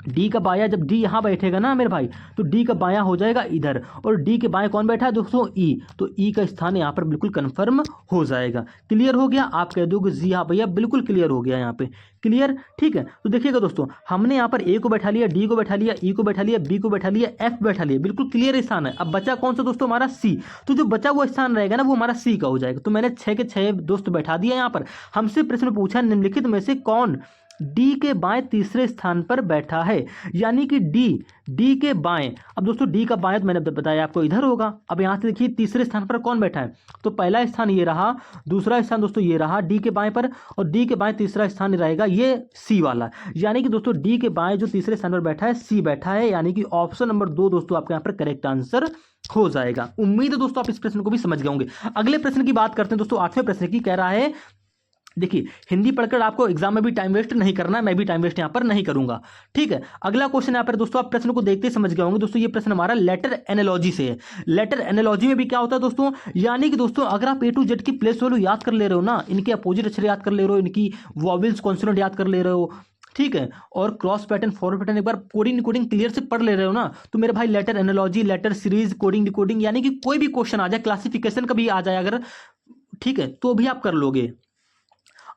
Speaker 1: डी का बायां, जब डी यहाँ बैठेगा ना मेरे भाई तो डी का बायां हो जाएगा इधर, और डी के बाएं कौन बैठा है दोस्तों, ई, तो ई का स्थान यहाँ पर बिल्कुल कंफर्म हो जाएगा। क्लियर हो गया? आप कह दोगे जी हाँ भैया बिल्कुल क्लियर हो गया यहाँ पे, क्लियर, ठीक है। तो देखिएगा दोस्तों हमने यहाँ पर ए को बैठा लिया, डी को बैठा लिया, ई को बैठा लिया, बी को बैठा लिया, एफ बैठा लिया, बिल्कुल क्लियर स्थान है। अब बचा कौन सा दोस्तों, हमारा सी, तो जो बचा हुआ स्थान रहेगा ना वो हमारा सी का हो जाएगा। तो मैंने 6 के 6 दोस्त बैठा दिया यहाँ पर। हमसे प्रश्न पूछा निम्नलिखित में से कौन डी के बाएं तीसरे स्थान पर बैठा है, यानी कि डी के बाएं। अब दोस्तों डी का बाएं तो मैंने बताया आपको इधर होगा। अब यहाँ से देखिए तीसरे स्थान पर कौन बैठा है, तो पहला स्थान ये रहा, दूसरा स्थान दोस्तों ये रहा डी के बाएं पर, और डी के बाएं तीसरा स्थान रहेगा ये सी वाला, यानी कि दोस्तों डी के बाएं जो तीसरे स्थान पर बैठा है सी बैठा है, यानी कि ऑप्शन नंबर 2 दोस्तों आपके यहाँ पर करेक्ट आंसर हो जाएगा। उम्मीद है दोस्तों आप इस प्रश्न को भी समझ गए होंगे। अगले प्रश्न की बात करते हैं दोस्तों, 8वें प्रश्न की। कह रहा है देखिए हिंदी पढ़कर आपको एग्जाम में भी टाइम वेस्ट नहीं करना है, मैं भी टाइम वेस्ट यहाँ पर नहीं करूंगा, ठीक है। अगला क्वेश्चन यहाँ पर दोस्तों आप प्रश्न को देखते ही समझ गए होंगे दोस्तों, ये प्रश्न हमारा लेटर एनालॉजी से है। लेटर एनालॉजी में भी क्या होता है दोस्तों, यानी कि दोस्तों अगर आप ए टू जेड की प्लेस वैल्यू याद कर ले रहे हो ना, इनके अपोजिट अक्षर याद कर ले रहे हो, इनकी वॉवेल्स कॉन्सोनेंट याद कर ले रहे हो, ठीक है, और क्रॉस पैटर्न फॉरवर्ड पैटर्न एक बार कोडिंग डिकोडिंग क्लियर से पढ़ ले रहे हो ना, तो मेरे भाई letter analogy, letter series, coding decoding, यानी कि कोई भी क्वेश्चन आ जाए, क्लासिफिकेशन का भी आ जाए अगर, ठीक है, तो भी आप कर लोगे।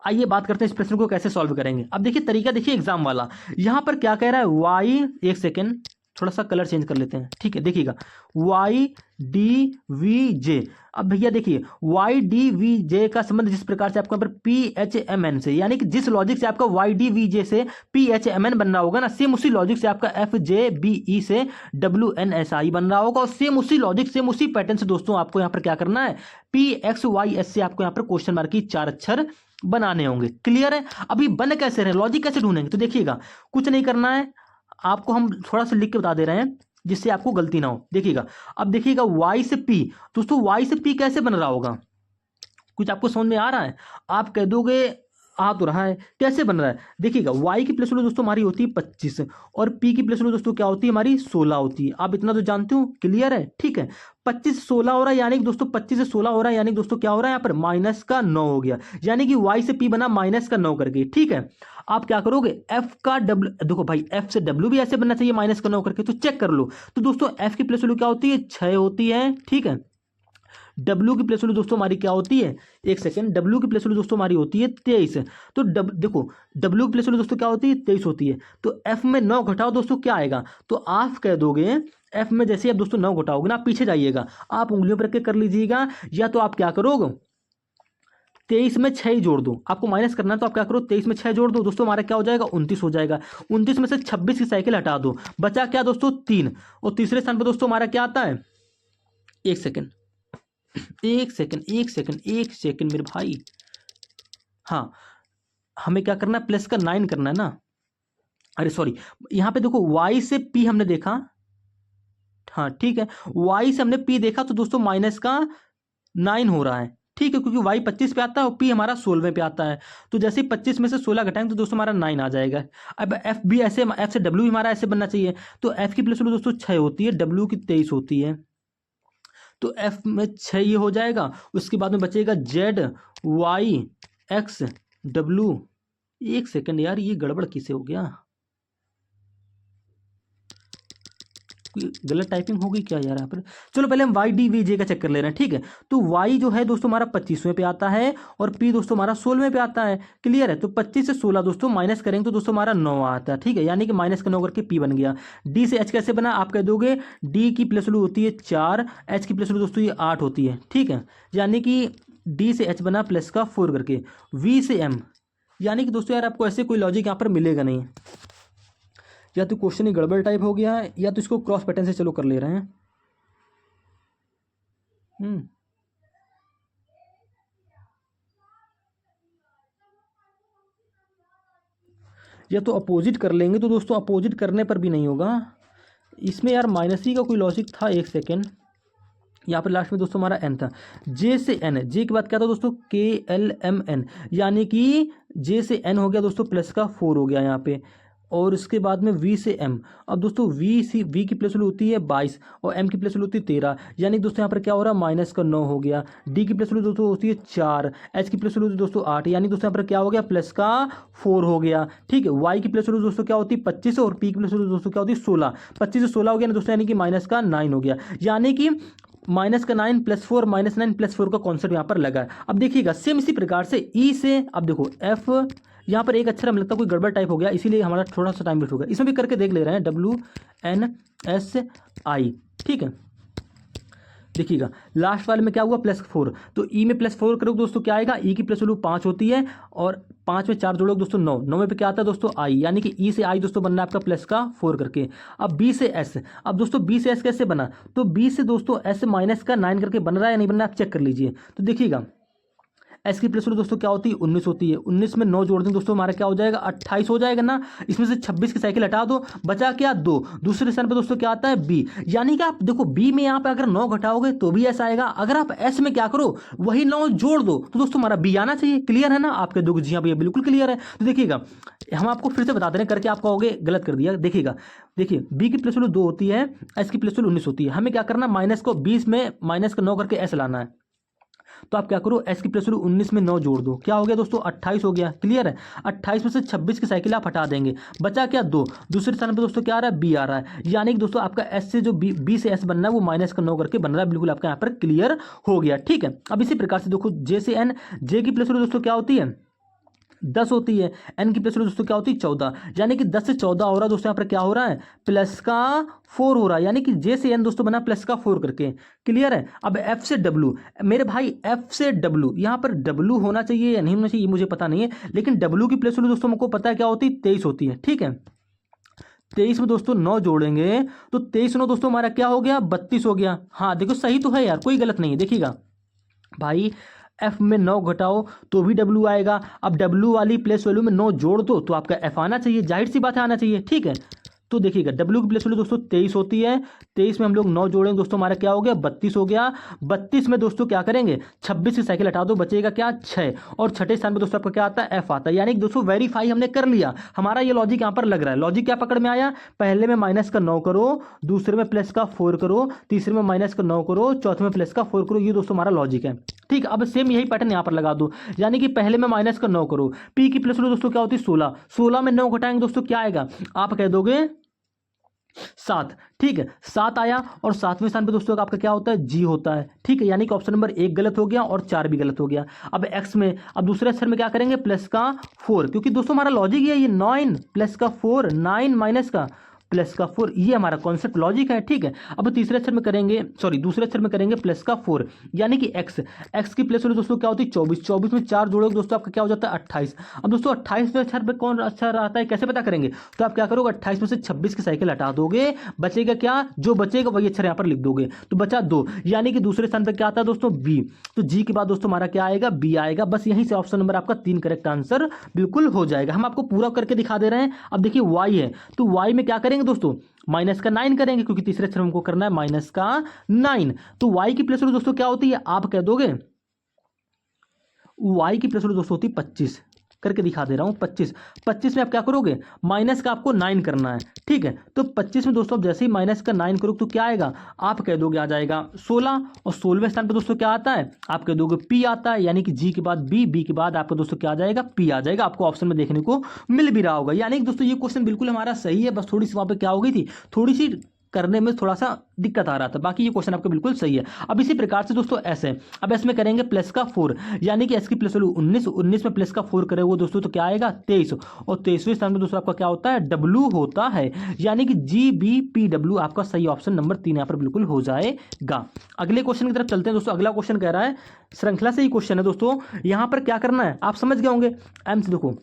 Speaker 1: आइए बात करते हैं इस प्रश्न को कैसे सॉल्व करेंगे। अब देखिए तरीका देखिए एग्जाम वाला, यहां पर क्या कह रहा है, वाई, एक सेकेंड थोड़ा सा कलर चेंज कर लेते हैं, ठीक है, देखिएगा वाई डी वी जे। अब भैया देखिए वाई डी वी जे का संबंध जिस प्रकार से आपको यहाँ पर पी एच एम एन से, यानी कि जिस लॉजिक से आपका वाई डी वी जे से पी एच एम एन बन रहा होगा ना, सेम उसी लॉजिक से आपका एफ जे बी ई से डब्ल्यू एन एस आई बन रहा होगा, और सेम उसी लॉजिक सेम उसी पैटर्न से दोस्तों आपको यहाँ पर क्या करना है, पी एक्स वाई एस से आपको यहाँ पर क्वेश्चन मार्क की 4 अक्षर बनाने होंगे। क्लियर है? अभी बन कैसे रहे, लॉजिक कैसे ढूंढेंगे, तो देखिएगा कुछ नहीं करना है आपको, हम थोड़ा सा लिख के बता दे रहे हैं जिससे आपको गलती ना हो। देखिएगा अब देखिएगा y से p, दोस्तों y से p कैसे बन रहा होगा, कुछ आपको समझ में आ रहा है? आप कह दोगे आ तो रहा है, कैसे बन रहा है, देखिएगा y की प्लेस वैल्यू दोस्तों हमारी होती है 25 और p की प्लेस वैल्यू दोस्तों क्या होती है हमारी 16 होती है। आप इतना तो जानते हो, क्लियर है, ठीक है। 25 16 हो रहा है, यानी कि दोस्तों 25 से 16 हो रहा है, यानी कि दोस्तों क्या हो रहा है यहाँ पर माइनस का 9 हो गया, यानी कि y से p बना माइनस का 9 करके, ठीक है। आप क्या करोगे, f का w, देखो भाई f से w भी ऐसे बनना चाहिए माइनस का 9 करके, तो चेक कर लो। तो दोस्तों f की प्लेस वैल्यू क्या होती है, 6 होती है, ठीक है। W की प्लेस वैल्यू दोस्तों हमारी क्या होती है, एक सेकंड, W की प्लेस वैल्यू दोस्तों हमारी होती है 23। तो देखो W की प्लेस वैल्यू दोस्तों क्या होती है, 23 होती है। तो F में 9 घटाओ दोस्तों क्या आएगा, तो आप कह दोगे F में जैसे आप दोस्तों 9 घटाओगे ना, आप पीछे जाइएगा, आप उंगलियों पर रख के कर लीजिएगा, या तो आप क्या करोगे 23 में 6 जोड़ दो, आपको माइनस करना है तो आप क्या करो 23 में 6 जोड़ दो, दोस्तों हमारा क्या हो जाएगा 29 हो जाएगा। 29 में से 26 की साइकिल हटा दो, बचा क्या दोस्तों 3, और तीसरे स्थान पर दोस्तों हमारा क्या आता है, एक सेकंड मेरे भाई, हाँ, हमें क्या करना है, प्लस का 9 करना है ना। अरे सॉरी, यहाँ पे देखो y से p हमने देखा, हाँ ठीक है, y से हमने p देखा तो दोस्तों माइनस का 9 हो रहा है, ठीक है, क्योंकि y 25 पे आता है और p हमारा 16 पे आता है। तो जैसे ही 25 में से 16 घटाएंगे तो दोस्तों हमारा 9 आ जाएगा। अब f भी ऐसे, f से w भी हमारा ऐसे बनना चाहिए। तो f की प्लस वैल्यू दोस्तों 6 होती है, w की 23 होती है। तो f में 6 ये हो जाएगा। उसके बाद में बचेगा z y x w। एक सेकंड यार, ये गड़बड़ किसे हो गया, गलत टाइपिंग होगी क्या यार यहाँ पर। चलो पहले हम वाई डी वी जे का चेक कर ले रहे हैं, ठीक है। तो वाई जो है दोस्तों हमारा 25वें पे आता है और पी दोस्तों हमारा 16वें पे आता है, क्लियर है। तो 25 से 16 दोस्तों माइनस करेंगे तो दोस्तों हमारा 9 आता है, ठीक है, यानी कि माइनस का 9 करके पी बन गया। डी से एच कैसे बना, आप कह दोगे डी की प्लस वैल्यू होती है 4, एच की प्लस वैल्यू दोस्तों ये 8 होती है, ठीक है, यानी कि डी से एच बना प्लस का 4 करके। वी से एम, यानी कि दोस्तों यार आपको ऐसे कोई लॉजिक यहाँ पर मिलेगा नहीं, या तो क्वेश्चन ही गड़बड़ टाइप हो गया है या तो इसको क्रॉस पैटर्न से चलो कर ले रहे हैं। या तो अपोजिट कर लेंगे, तो दोस्तों अपोजिट करने पर भी नहीं होगा इसमें यार, माइनस ही का कोई लॉजिक था। एक सेकेंड, यहाँ पर लास्ट में दोस्तों हमारा एन था, जे से एन, जे के बाद क्या था दोस्तों के एल एम एन, यानी कि जे से एन हो गया दोस्तों प्लस का 4 हो गया यहाँ पे। और इसके बाद में वी से एम, अब दोस्तों वी की प्लस वैल्यू होती है 22 और एम की प्लस वैल्यू होती है 13, यानी दोस्तों यहाँ पर क्या हो रहा है, माइनस का 9 हो गया। डी की प्लस वैल्यू दोस्तों होती है 4, एच की प्लस वैल्यू दोस्तों 8, यानी दोस्तों यहाँ पर क्या हो गया, प्लस का 4 हो गया, ठीक है। वाई की प्लस वैल्यू दोस्तों क्या होती है 25 और पी की प्लस वैल्यू दोस्तों क्या होती है 16, 25 से 16 हो गया ना दोस्तों, यानी कि माइनस का 9 हो गया, यानी कि माइनस का 9 प्लस 4 माइनस 9 प्लस 4 का कॉन्सेप्ट यहाँ पर लगा है। अब देखिएगा सेम इसी प्रकार से ई से, अब देखो एफ, यहाँ पर एक अक्षर हमें लगता है कोई गड़बड़ टाइप हो गया, इसीलिए हमारा थोड़ा सा टाइम वेस्ट हो गया। इसमें भी करके देख ले रहे हैं, डब्ल्यू एन एस आई, ठीक है। देखिएगा लास्ट वाले में क्या हुआ, प्लस 4, तो ई में प्लस 4 करोगे दोस्तों क्या आएगा, ई की प्लस वैल्यू 5 होती है और 5 में 4 जोड़ोगे दोस्तों 9, 9 में पे क्या आता है दोस्तों आई, यानी कि ई से आई दोस्तों बनना है आपका प्लस का 4 करके। अब बी से एस, अब दोस्तों बी से एस कैसे बना, तो बी से दोस्तों एस माइनस का 9 करके बन रहा है या नहीं बन रहा है, आप चेक कर लीजिए। तो देखिएगा एस की प्लस वैल्यू दोस्तों क्या होती है 19 होती है, 19 में 9 जोड़ दें दोस्तों हमारा क्या हो जाएगा 28 हो जाएगा ना। इसमें से 26 की साइकिल हटा दो, बचा क्या 2, दूसरे स्थान पे दोस्तों क्या आता है बी, यानी कि आप देखो बी में यहाँ पे अगर 9 घटाओगे तो भी ऐसा आएगा, अगर आप एस में क्या करो वही 9 जोड़ दो तो दोस्तों हमारा बी आना चाहिए, क्लियर है ना आपके दो, जी हाँ भैया बिल्कुल क्लियर है। तो देखिएगा हम आपको फिर से बता दे रहे हैं करके, आप कहोगे गलत कर दिया। देखिएगा देखिए बी की प्लस वैल्यू 2 होती है, एस की प्लस वैल्यू 19 होती है, हमें क्या करना माइनस को 20 में माइनस का 9 करके एस लाना है। तो आप क्या करो एस की प्लस वैल्यू 19 में 9 जोड़ दो, क्या हो गया दोस्तों 28 हो गया, क्लियर है। 28 में से 26 की साइकिल आप हटा देंगे, बचा क्या 2, दूसरे स्थान पे दोस्तों क्या आ रहा है बी आ रहा है, यानी कि दोस्तों आपका एस से जो बी से एस बनना है वो माइनस का 9 करके बन रहा है, बिल्कुल आपका यहाँ पर क्लियर हो गया, ठीक है। अब इसी प्रकार से देखो जे से एन, जे की प्लस वैल्यू दोस्तों क्या होती है 10 होती है, एन की प्लस वैल्यू दोस्तों क्या होती है 14, यानी कि 10 से 14 हो रहा है दोस्तों, यहाँ पर क्या हो रहा है प्लस का 4 हो रहा है, यानी कि जे से एन दोस्तों बना प्लस का 4 करके, क्लियर है। अब एफ से डब्ल्यू, मेरे भाई एफ से डब्ल्यू, यहाँ पर डब्ल्यू होना चाहिए या नहीं होना चाहिए मुझे पता नहीं है, लेकिन डब्ल्यू की प्लस वैल्यू दोस्तों हमको पता है क्या होती है 23 होती है, ठीक है। 23 में दोस्तों 9 जोड़ेंगे तो 23 9 दोस्तों हमारा क्या हो गया 32 हो गया। हाँ देखो सही तो है यार, कोई गलत नहीं है। देखिएगा भाई एफ में 9 घटाओ तो भी डब्ल्यू आएगा, अब डब्ल्यू वाली प्लस वैल्यू में 9 जोड़ दो तो आपका एफ आना चाहिए, जाहिर सी बात है आना चाहिए, ठीक है। तो देखिएगा डब्ल्यू की प्लस वैल्यू दोस्तों 23 होती है, 23 में हम लोग 9 जोड़ेंगे दोस्तों हमारा क्या हो गया 32 हो गया। 32 में दोस्तों क्या करेंगे 26 की साइकिल हटा दो, बचेगा क्या 6, और छठे स्थान पर दोस्तों आपका क्या आता है एफ आता है, यानी कि दोस्तों वेरीफाई हमने कर लिया, हमारा ये लॉजिक यहाँ पर लग रहा है। लॉजिक क्या पकड़ में आया, पहले में माइनस का 9 करो, दूसरे में प्लस का 4 करो, तीसरे में माइनस का 9 करो, चौथे में प्लस का 4 करो, ये दोस्तों हमारा लॉजिक है, ठीक। अब सेम यही पैटर्न यहाँ पर लगा दो, यानी कि पहले में माइनस का 9 करो, पी की प्लस वैल्यू दोस्तों क्या होती है 16, 16 में 9 घटाएंगे दोस्तों क्या आएगा, आप कह दोगे 7, ठीक है 7 आया, और 7वें स्थान पे दोस्तों आपका क्या होता है जी होता है, ठीक है, यानी कि ऑप्शन नंबर 1 गलत हो गया और 4 भी गलत हो गया। अब एक्स में, अब दूसरे अक्षर में क्या करेंगे प्लस का 4, क्योंकि दोस्तों हमारा लॉजिक ये 9 प्लस का 4, 9 माइनस का प्लस का 4, ये हमारा कॉन्सेप्ट लॉजिक है, ठीक है। अब तीसरे अक्षर में करेंगे, सॉरी दूसरे अक्षर में करेंगे प्लस का 4, यानी कि एक्स की प्लस वैल्यू दोस्तों क्या होती है 24, 24 में 4 जोड़ोगे दोस्तों आपका क्या हो जाता है 28। अब दोस्तों 28वें अक्षर पे कौन अक्षर आता है कैसे पता करेंगे, तो आप क्या करोगे 28 में से 26 की साइकिल हटा दोगे, बचेगा क्या, जो बचेगा वही अक्षर यहाँ पर लिख दोगे, तो बचा 2, यानी कि दूसरे स्थान पर क्या आता है दोस्तों बी, तो जी के बाद दोस्तों हमारा क्या आएगा बी आएगा। बस यहीं से ऑप्शन नंबर आपका 3 करेक्ट आंसर बिल्कुल हो जाएगा। हम आपको पूरा करके दिखा दे रहे हैं। अब देखिए वाई है, तो वाई में क्या करेंगे दोस्तों माइनस का 9 करेंगे, क्योंकि तीसरे अक्षर हमको करना है माइनस का 9। तो वाई की प्लस वैल्यू दोस्तों क्या होती है, आप कह दोगे वाई की प्लस वैल्यू दोस्तों होती है 25, करके दिखा दे रहा हूं 25। 25 में आप क्या करोगे माइनस का आपको 9 करना है, ठीक है। तो 25 में दोस्तों आप जैसे ही माइनस का 9 करोगे तो क्या आएगा, आप कह दोगे आ जाएगा 16, और 16वें स्थान पर दोस्तों क्या आता है, आप कह दोगे पी आता है, यानी कि जी के बाद बी, बी के बाद आपका दोस्तों क्या आ जाएगा पी आ जाएगा। आपको ऑप्शन में देखने को मिल भी रहा होगा। यानी कि दोस्तों ये क्वेश्चन बिल्कुल हमारा सही है, बस थोड़ी सी वहां पर क्या हो गई थी, थोड़ी सी करने में थोड़ा सा दिक्कत आ रहा था, बाकी ये क्वेश्चन आपका बिल्कुल सही है। अब इसी प्रकार से दोस्तों एस है, अब एस में करेंगे प्लस का 4, यानी कि एस की प्लस वैल्यू 19, 19 में प्लस का 4 करेंगे दोस्तों तो क्या आएगा 23, और 23वें स्थान पर दोस्तों आपका क्या होता है डब्ल्यू होता है, यानी कि जी बी पी डब्ल्यू आपका सही ऑप्शन नंबर 3 यहाँ पर बिल्कुल हो जाएगा। अगले क्वेश्चन की तरफ चलते हैं दोस्तों। अगला क्वेश्चन कह रहा है, श्रृंखला से ही क्वेश्चन है दोस्तों, यहाँ पर क्या करना है आप समझ गए होंगे। एम से देखो,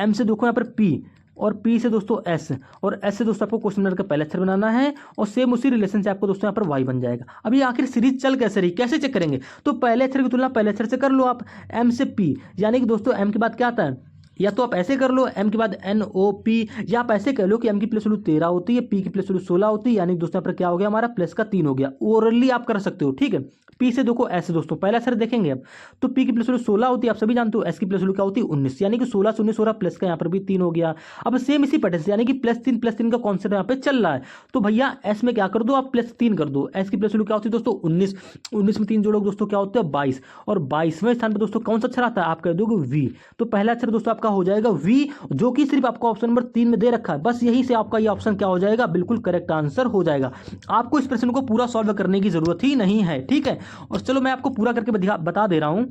Speaker 1: एम से देखो यहाँ पर पी, और पी से दोस्तों एस, और एस से दोस्तों आपको क्वेश्चन नंबर का पहला अक्षर बनाना है, और सेम उसी रिलेशन से आपको दोस्तों यहाँ पर वाई बन जाएगा। अब ये आखिर सीरीज चल कैसे रही, कैसे चेक करेंगे, तो पहले अक्षर की तुलना पहले अक्षर से कर लो आप, एम से पी, यानी कि दोस्तों एम के बाद क्या आता है, या तो आप ऐसे कर लो एम के बाद एन ओ पी, या आप ऐसे कह लो कि एम की प्लस वैल्यू 13 होती है, पी की प्लस वैल्यू 16 होती है, यानी दोस्तों यहाँ पर क्या हो गया हमारा प्लस का 3 हो गया। ओरली आप कर सकते हो, ठीक है। पी से देखो ऐसे दोस्तों पहला अक्षर देखेंगे अब, तो पी की प्लस वैल्यू 16 होती है, आप सभी जानते हो। एस की प्लस वैल्यू क्या होती है 19, यानी कि 16 से 19 हो रहा, प्लस का यहाँ पर भी 3 हो गया। अब सेम इसी पैटर्न से, यानी कि प्लस 3 का कॉन्सेप्ट यहाँ पे चल रहा है, तो भैया एस में क्या कर दो आप प्लस 3 कर दो। एस की प्लस वैल्यू क्या होती है दोस्तों 19, 19 में 3 जोड़ोगे दोस्तों क्या होता है 22, और 22वें स्थान पर दोस्तों कौन सा अक्षर आता है, आप कह दोगे वी, तो पहला अक्षर दोस्तों आपका हो जाएगा वी, जो कि सिर्फ आपको ऑप्शन नंबर 3 में दे रखा है। बस यही से आपका ये ऑप्शन क्या हो जाएगा बिल्कुल करेक्ट आंसर हो जाएगा। आपको इस प्रश्न को पूरा सॉल्व करने की जरूरत ही नहीं है, ठीक है। और चलो मैं आपको पूरा करके बता दे रहा हूं।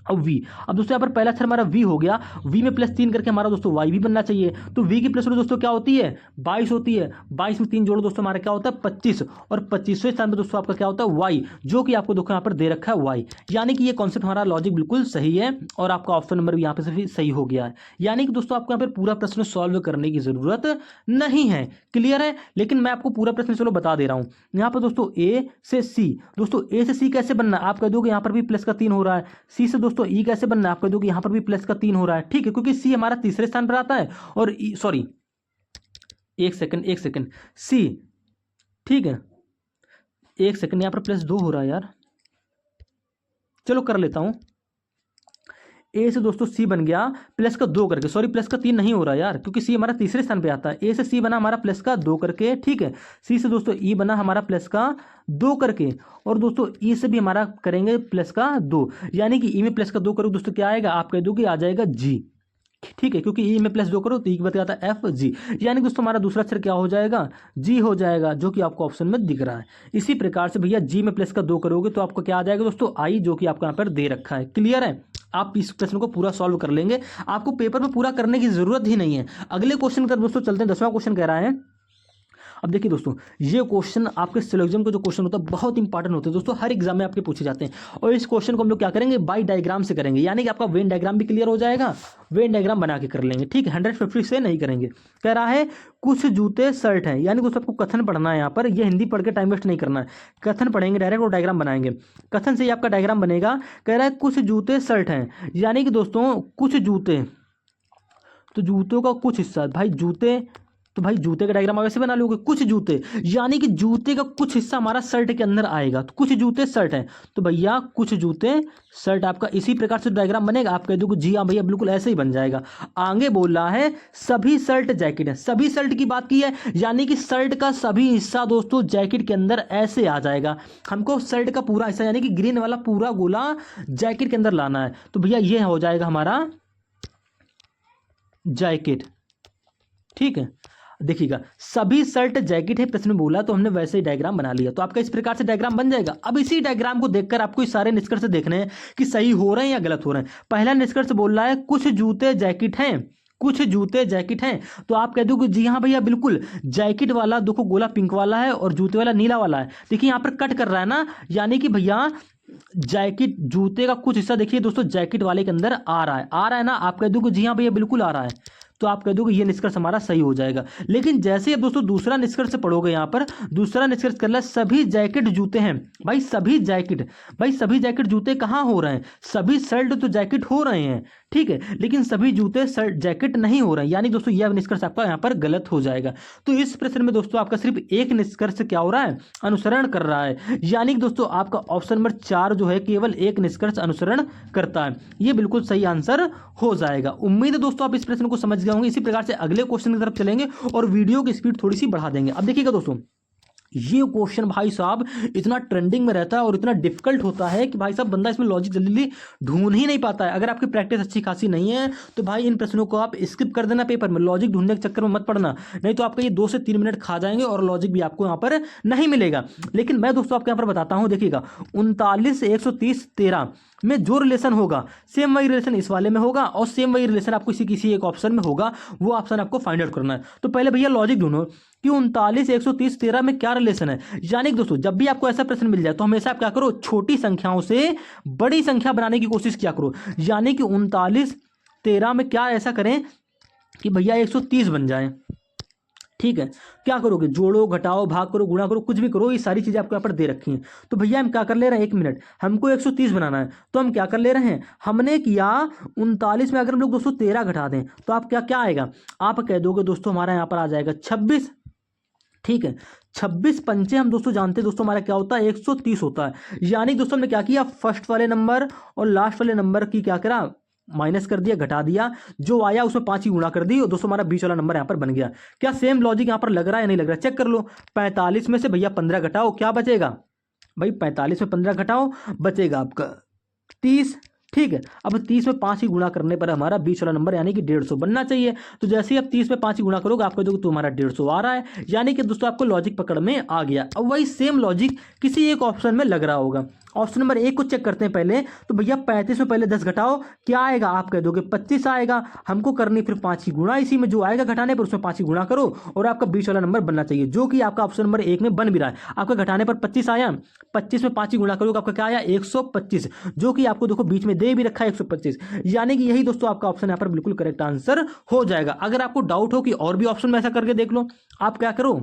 Speaker 1: अब वी, अब दोस्तों यहाँ पर पहला अक्षर हमारा वी हो गया, वी में प्लस 3 करके हमारा दोस्तों वाई भी बनना चाहिए, तो वी की प्लस वैल्यू दोस्तों क्या होती है 22 होती है, 22 में 3 जोड़ो दोस्तों हमारा क्या होता है 25, और 25वें स्थान पर दोस्तों आपका क्या होता है वाई, जो कि आपको देखो यहाँ पर दे रखा है वाई, यानी कि ये कॉन्सेप्ट हमारा लॉजिक बिल्कुल सही है, और आपका ऑप्शन नंबर भी यहाँ पे से सही हो गया है। यानी कि दोस्तों आपको यहाँ पर पूरा प्रश्न सॉल्व करने की जरूरत नहीं है, क्लियर है। लेकिन मैं आपको पूरा प्रश्न चलो बता दे रहा हूँ। यहाँ पर दोस्तों ए से सी, दोस्तों ए से सी कैसे बनना है, आप कह दोगे यहाँ पर भी प्लस का 3 हो रहा है, सी से दोस्तों ई कैसे बनना है, आप कह दोगे यहाँ पर भी प्लस का 3 हो रहा है, ठीक है, क्योंकि सी हमारा तीसरे स्थान पर आता है, और सॉरी एक सेकंड सी, ठीक है, एक सेकंड यहाँ पर प्लस 2 हो रहा है यार, चलो कर लेता हूं। ए से दोस्तों सी बन गया प्लस का 2 करके, सॉरी प्लस का 3 नहीं हो रहा यार, क्योंकि सी हमारा तीसरे स्थान पे आता है। ए से सी बना हमारा प्लस का 2 करके, ठीक है। सी से दोस्तों ई बना हमारा प्लस का 2 करके, और दोस्तों ई से भी हमारा करेंगे प्लस का 2, यानी कि ई में प्लस का 2 करो दोस्तों क्या आएगा, आप कह दोगे आ जाएगा जी, ठीक है, क्योंकि ई में प्लस 2 करो तो ई के बाद क्या आता है एफ जी, यानी दोस्तों हमारा दूसरा अक्षर क्या हो जाएगा जी हो जाएगा, जो कि आपको ऑप्शन में दिख रहा है। इसी प्रकार से भैया जी में प्लस का 2 करोगे तो आपको क्या आ जाएगा दोस्तों आई, जो कि आपको यहाँ पर दे रखा है, क्लियर है। आप इस प्रश्न को पूरा सॉल्व कर लेंगे, आपको पेपर में पूरा करने की जरूरत ही नहीं है। अगले क्वेश्चन की तरफ दोस्तों चलते हैं। 10वां क्वेश्चन कह रहा है, अब देखिए दोस्तों ये क्वेश्चन आपके सिलोजिज्म का जो क्वेश्चन होता है बहुत इंपॉर्टेंट होते हैं दोस्तों, हर एग्जाम में आपके पूछे जाते हैं, और इस क्वेश्चन को हम लोग क्या करेंगे बाई डायग्राम से करेंगे, यानी कि आपका वेन डायग्राम भी क्लियर हो जाएगा, वेन डायग्राम बना के कर लेंगे, ठीक है। 150 से नहीं करेंगे। कह रहा है कुछ जूते शर्ट हैं, यानी दोस्तों आपको कथन पढ़ना है, यहाँ पर ये हिंदी पढ़ के टाइम वेस्ट नहीं करना है, कथन पढ़ेंगे डायरेक्ट और डायग्राम बनाएंगे। कथन से ही आपका डायग्राम बनेगा। कह रहा है कुछ जूते शर्ट हैं, यानी कि दोस्तों कुछ जूते, तो जूतों का कुछ हिस्सा, भाई जूते, तो भाई जूते का डायग्राम वैसे बना लोगे, कुछ जूते यानी कि जूते का कुछ हिस्सा हमारा शर्ट के अंदर आएगा, तो कुछ जूते शर्ट हैं, तो भैया कुछ जूते शर्ट आपका इसी प्रकार से डायग्राम बनेगा। आप कह दोगे जी हाँ भैया बिल्कुल ऐसे ही बन जाएगा। आगे बोल रहा है सभी शर्ट जैकेट है, सभी शर्ट की बात की है, यानी कि शर्ट का सभी हिस्सा दोस्तों जैकेट के अंदर ऐसे आ जाएगा। हमको शर्ट का पूरा हिस्सा यानी कि ग्रीन वाला पूरा गोला जैकेट के अंदर लाना है, तो भैया ये हो जाएगा हमारा जैकेट, ठीक है। देखिएगा सभी शर्ट जैकेट है प्रश्न में बोला, तो हमने वैसे ही डायग्राम बना लिया, तो आपका इस प्रकार से डायग्राम बन जाएगा। अब इसी डायग्राम को देखकर आपको इस सारे निष्कर्ष देखने हैं कि सही हो रहे हैं या गलत हो रहे हैं। पहला निष्कर्ष बोल रहा है कुछ जूते जैकेट हैं, कुछ जूते जैकेट हैं। तो आप कह दो कि जी हाँ भैया बिल्कुल, जैकेट वाला देखो गोला पिंक वाला है और जूते वाला नीला वाला है। देखिए यहाँ पर कट कर रहा है ना, यानी कि भैया जैकेट जूते का कुछ हिस्सा देखिए दोस्तों जैकेट वाले के अंदर आ रहा है ना। आप कह दो कि जी हाँ भैया बिल्कुल आ रहा है, तो आप कह दो कि ये निष्कर्ष हमारा सही हो जाएगा। लेकिन जैसे अब दोस्तों दूसरा निष्कर्ष पढ़ोगे, यहाँ पर दूसरा निष्कर्ष कर ला सभी जैकेट जूते हैं। भाई सभी जैकेट जूते कहाँ हो रहे हैं, सभी शर्ट तो जैकेट हो रहे हैं, ठीक है, लेकिन सभी जूते शर्ट जैकेट नहीं हो रहे हैं, यानी दोस्तों यह निष्कर्ष आपका यहाँ पर गलत हो जाएगा। तो इस प्रश्न में दोस्तों आपका सिर्फ एक निष्कर्ष क्या हो रहा है, अनुसरण कर रहा है, यानी कि दोस्तों आपका ऑप्शन नंबर 4 जो है केवल एक निष्कर्ष अनुसरण करता है। ये बिल्कुल सही आंसर हो जाएगा। उम्मीद है दोस्तों आप इस प्रश्न को समझ गए होंगे। इसी प्रकार से अगले क्वेश्चन की तरफ चलेंगे और वीडियो की स्पीड थोड़ी सी बढ़ा देंगे। अब देखिएगा दोस्तों, ये क्वेश्चन भाई साहब इतना ट्रेंडिंग में रहता है और इतना डिफिकल्ट होता है कि भाई साहब बंदा इसमें लॉजिक जल्दी ढूंढ ही नहीं पाता है। अगर आपकी प्रैक्टिस अच्छी खासी नहीं है तो भाई इन प्रश्नों को आप स्किप कर देना पेपर में, लॉजिक ढूंढने के चक्कर में मत पड़ना, नहीं तो आपका ये 2 से 3 मिनट खा जाएंगे और लॉजिक भी आपको यहाँ पर नहीं मिलेगा। लेकिन मैं दोस्तों आपको यहाँ पर बताता हूँ, देखिएगा 39 130 13 में जो रिलेशन होगा सेम वही रिलेशन इस वाले में होगा और सेम वही रिलेशन आपको किसी एक ऑप्शन में होगा, वो ऑप्शन आपको फाइंड आउट करना है। तो पहले भैया लॉजिक ढूंढो कि 39 130 13 में क्या रिलेशन है। यानी कि दोस्तों जब भी आपको ऐसा प्रश्न मिल जाए तो हमेशा आप क्या करो, छोटी संख्याओं से बड़ी संख्या बनाने की कोशिश किया करो। यानी कि 39 13 में क्या ऐसा करें कि भैया 130 बन जाए, ठीक है। क्या करोगे, जोड़ो घटाओ भाग करो गुणा करो कुछ भी करो, ये सारी चीजें आपको यहाँ पर दे रखी हैं। तो भैया हम क्या कर ले रहे हैं, 1 मिनट, हमको 130 बनाना है, तो हम क्या कर ले रहे हैं, हमने किया 39 में अगर हम लोग दोस्तों 13 घटा दें तो आप क्या आएगा, आप कह दोगे दोस्तों हमारा यहाँ पर आ जाएगा 26, ठीक है। 26 पंचे हम दोस्तों जानते हैं दोस्तों हमारा क्या होता है, 130 होता है। यानी दोस्तों हमने क्या किया, फर्स्ट वाले नंबर और लास्ट वाले नंबर की क्या करा, माइनस कर दिया, घटा दिया, जो आया उसमें 5 की गुणा कर दी और दोस्तों हमारा 20 वाला नंबर यहाँ पर बन गया। क्या सेम लॉजिक यहाँ पर लग रहा है या नहीं लग रहा है, चेक कर लो। 45 में से भैया 15 घटाओ, क्या बचेगा भाई, 45 में 15 घटाओ बचेगा आपका 30, ठीक है। अब 30 में 5 की गुणा करने पर हमारा 20 वाला नंबर यानी कि 150 बनना चाहिए। तो जैसे ही आप 30 में 5 की गुणा करोगे आपको देखो तो हमारा 150 आ रहा है, यानी कि दोस्तों आपको लॉजिक पकड़ में आ गया। अब वही सेम लॉजिक किसी एक ऑप्शन में लग रहा होगा। ऑप्शन नंबर 1 को चेक करते हैं पहले। तो भैया 35 में पहले 10 घटाओ, क्या आएगा, आप कह दोगे 25 आएगा। हमको करनी फिर 5 की गुणा, इसी में जो आएगा घटाने पर उसमें 5 की गुणा करो और आपका 20 वाला नंबर बनना चाहिए, जो कि आपका ऑप्शन नंबर 1 में बन भी रहा है। आपका घटाने पर 25 आया, 25 में 5 की गुणा करोगे आपका क्या आया, 125, जो कि आपको देखो बीच में दे भी रखा है 125। यानी कि यही दोस्तों आपका ऑप्शन यहाँ पर बिल्कुल करेक्ट आंसर हो जाएगा। अगर आपको डाउट हो कि और भी ऑप्शन में ऐसा करके देख लो, आप क्या करो,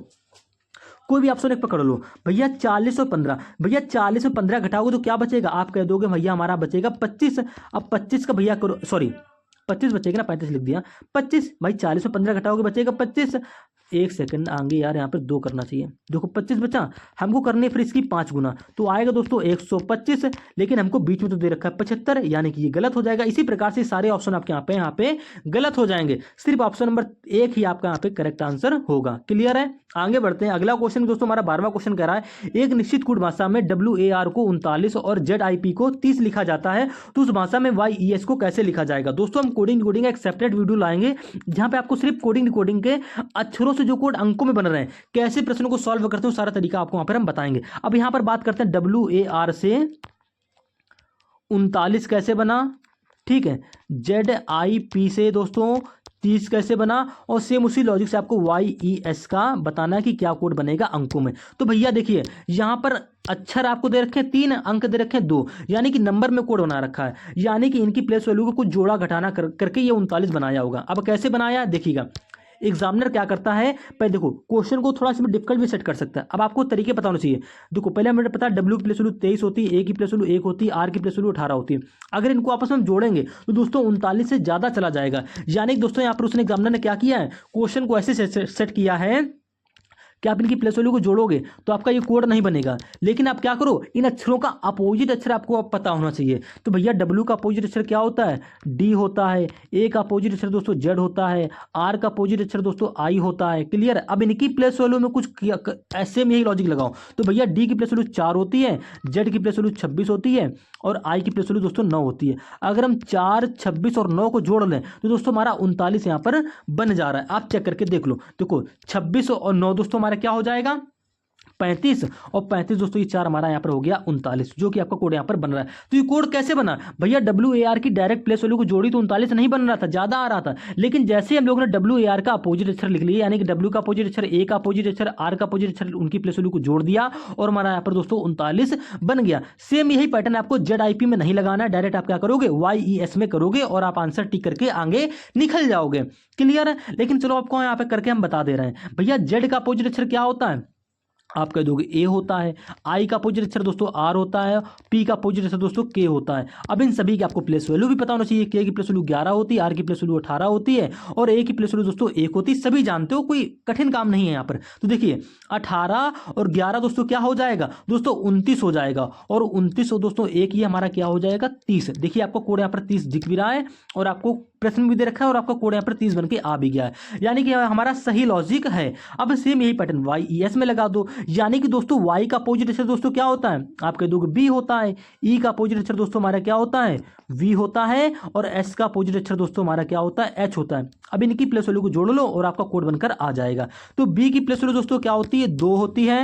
Speaker 1: कोई भी ऑप्शन एक पकड़ लो। भैया 40 और 15, भैया 40 में 15 घटाओगे तो क्या बचेगा, आप कह दोगे भैया हमारा बचेगा 25। अब 25 का भैया करो, सॉरी 25 बचेगा ना, 35 लिख दिया, 25 भाई 40 में 15 घटाओगे बचेगा 25। एक सेकंड आगे यार, यहाँ पर 2 करना चाहिए, देखो 25 बचा, हमको करनी है फिर इसकी 5 गुना, तो आएगा दोस्तों 125, लेकिन हमको बीच में तो दे रखा है 75, यानी कि ये गलत हो जाएगा। इसी प्रकार से सारे ऑप्शन आपके यहाँ पे गलत हो जाएंगे, सिर्फ ऑप्शन नंबर 1 ही आपका यहाँ पे करेक्ट आंसर होगा। क्लियर है, आगे बढ़ते हैं। अगला क्वेश्चन दोस्तों हमारा 12वां क्वेश्चन कह रहा है, एक निश्चित कोड भाषा में WAR को 39 और ZIP को 30 लिखा जाता है, तो उस भाषा में YES को कैसे लिखा जाएगा। दोस्तों हम कोडिंग एक सेपरेट वीडियो लाएंगे जहां पे आपको सिर्फ कोडिंग के अक्षरों से जो कोड अंकों में बन रहे हैं, कैसे प्रश्नों को सॉल्व करते हैं, सारा तरीका आपको वहां पर हम बताएंगे। अब यहां पर बात करते हैं WAR से 39 कैसे बना, ठीक है, ZIP से दोस्तों 30 कैसे बना, और सेम उसी लॉजिक से आपको YES का बताना है कि क्या कोड बनेगा अंकों में। तो भैया देखिए यहां पर अक्षर आपको दे रखे हैं 3, अंक दे रखे हैं 2, यानी कि नंबर में कोड बना रखा है, यानी कि इनकी प्लेस वैल्यू को कुछ जोड़ा घटाना करके ये 39 बनाया होगा। अब कैसे बनाया देखिएगा, एग्जामिनर क्या करता है, पहले देखो क्वेश्चन को थोड़ा सा डिफिकल्ट भी सेट कर सकता है। अब आपको तरीके पता होना चाहिए। देखो पहले हमें पता है W की प्लेस वैल्यू 23 होती है, A की प्लेस वैल्यू 1 होती है, R की प्लेस वैल्यू 18 होती है। अगर इनको आपस में हम जोड़ेंगे तो दोस्तों 39 से ज्यादा चला जाएगा। यानी कि दोस्तों यहाँ पर उसने एग्जामिनर ने क्या किया है, क्वेश्चन को ऐसे सेट किया है कि आप इनकी प्लेस वैल्यू को जोड़ोगे तो आपका ये कोड नहीं बनेगा, लेकिन आप क्या करो, इन अक्षरों का अपोजिट अक्षर आपको पता होना चाहिए। तो भैया W का अपोजिट अक्षर क्या होता है, D होता है, A का अपोजिट अक्षर दोस्तों Z होता है, R का अपोजिट अक्षर दोस्तों I होता है। क्लियर। अब इनकी प्लेस वैल्यू में कुछ ऐसे में ही लॉजिक लगाओ। तो भैया D की प्लेस वैल्यू 4 होती है, Z की प्लेस वैल्यू 26 होती है और I की प्लेस वैल्यू दोस्तों 9 होती है। अगर हम 4, 26 और 9 को जोड़ लें तो दोस्तों हमारा 39 यहाँ पर बन जा रहा है। आप चेक करके देख लो, देखो 26 और 9 दोस्तों हमारा क्या हो जाएगा, 35 और 35 दोस्तों ये 4 हमारा यहाँ पर हो गया 39, जो कि आपका कोड यहाँ पर बन रहा है। तो ये कोड कैसे बना भैया, WAR की डायरेक्ट प्लेस वैल्यू को जोड़ी तो 39 नहीं बन रहा था, ज़्यादा आ रहा था। लेकिन जैसे हम लोग ने WAR का अपोजिट अक्षर लिख लिया, यानी कि W का अपोजिट अक्षर, A का अपोजिट अक्षर, R का अपोजिट अक्षर, उनकी प्लेस वैल्यू को जोड़ दिया और हमारा यहाँ पर दोस्तों 39 बन गया। सेम यही पैटर्न आपको ZIP में नहीं लगाना है, डायरेक्ट आप क्या करोगे YES में करोगे और आप आंसर टिक करके आगे निकल जाओगे। क्लियर है। लेकिन चलो आपको यहाँ पे करके हम बता दे रहे हैं। भैया Z का अपोजिट अक्षर क्या होता है, आप कह दोगे A होता है। I का अपोजिट अक्षर दोस्तों R होता है। P का अपोजिट अक्षर दोस्तों K होता है। अब इन सभी की आपको प्लेस वैल्यू भी पता होना चाहिए। K की प्लेस वैल्यू 11 होती है, R की प्लेस वैल्यू 18 होती है और A की प्लेस वैल्यू दोस्तों 1 होती है। सभी जानते हो, कोई कठिन काम नहीं है यहाँ पर। तो देखिए 18 और 11 दोस्तों क्या हो जाएगा दोस्तों 29 हो जाएगा, और 29 और दोस्तों एक ये हमारा क्या हो जाएगा 30। देखिए आपको कोड यहाँ पर 30 दिख भी रहा है और आपको प्रश्न भी दे रखा है और आपका कोड यहाँ पर 30 बन के आ भी गया है, यानी कि हमारा सही लॉजिक है। अब सेम यही पैटर्न YES में लगा दो, यानी कि दोस्तों Y का अपोजिट अक्षर दोस्तों क्या होता है, आप कह दोगे B होता है। E का अपोजिट अक्षर दोस्तों हमारा क्या होता है V होता है, और S का अपोजिट अक्षर दोस्तों हमारा क्या होता है H होता है। अब इनकी प्लेस वैल्यू को जोड़ लो और आपका कोड बनकर आ जाएगा। तो B की प्लेस वैल्यू दोस्तों क्या होती है 2 होती है,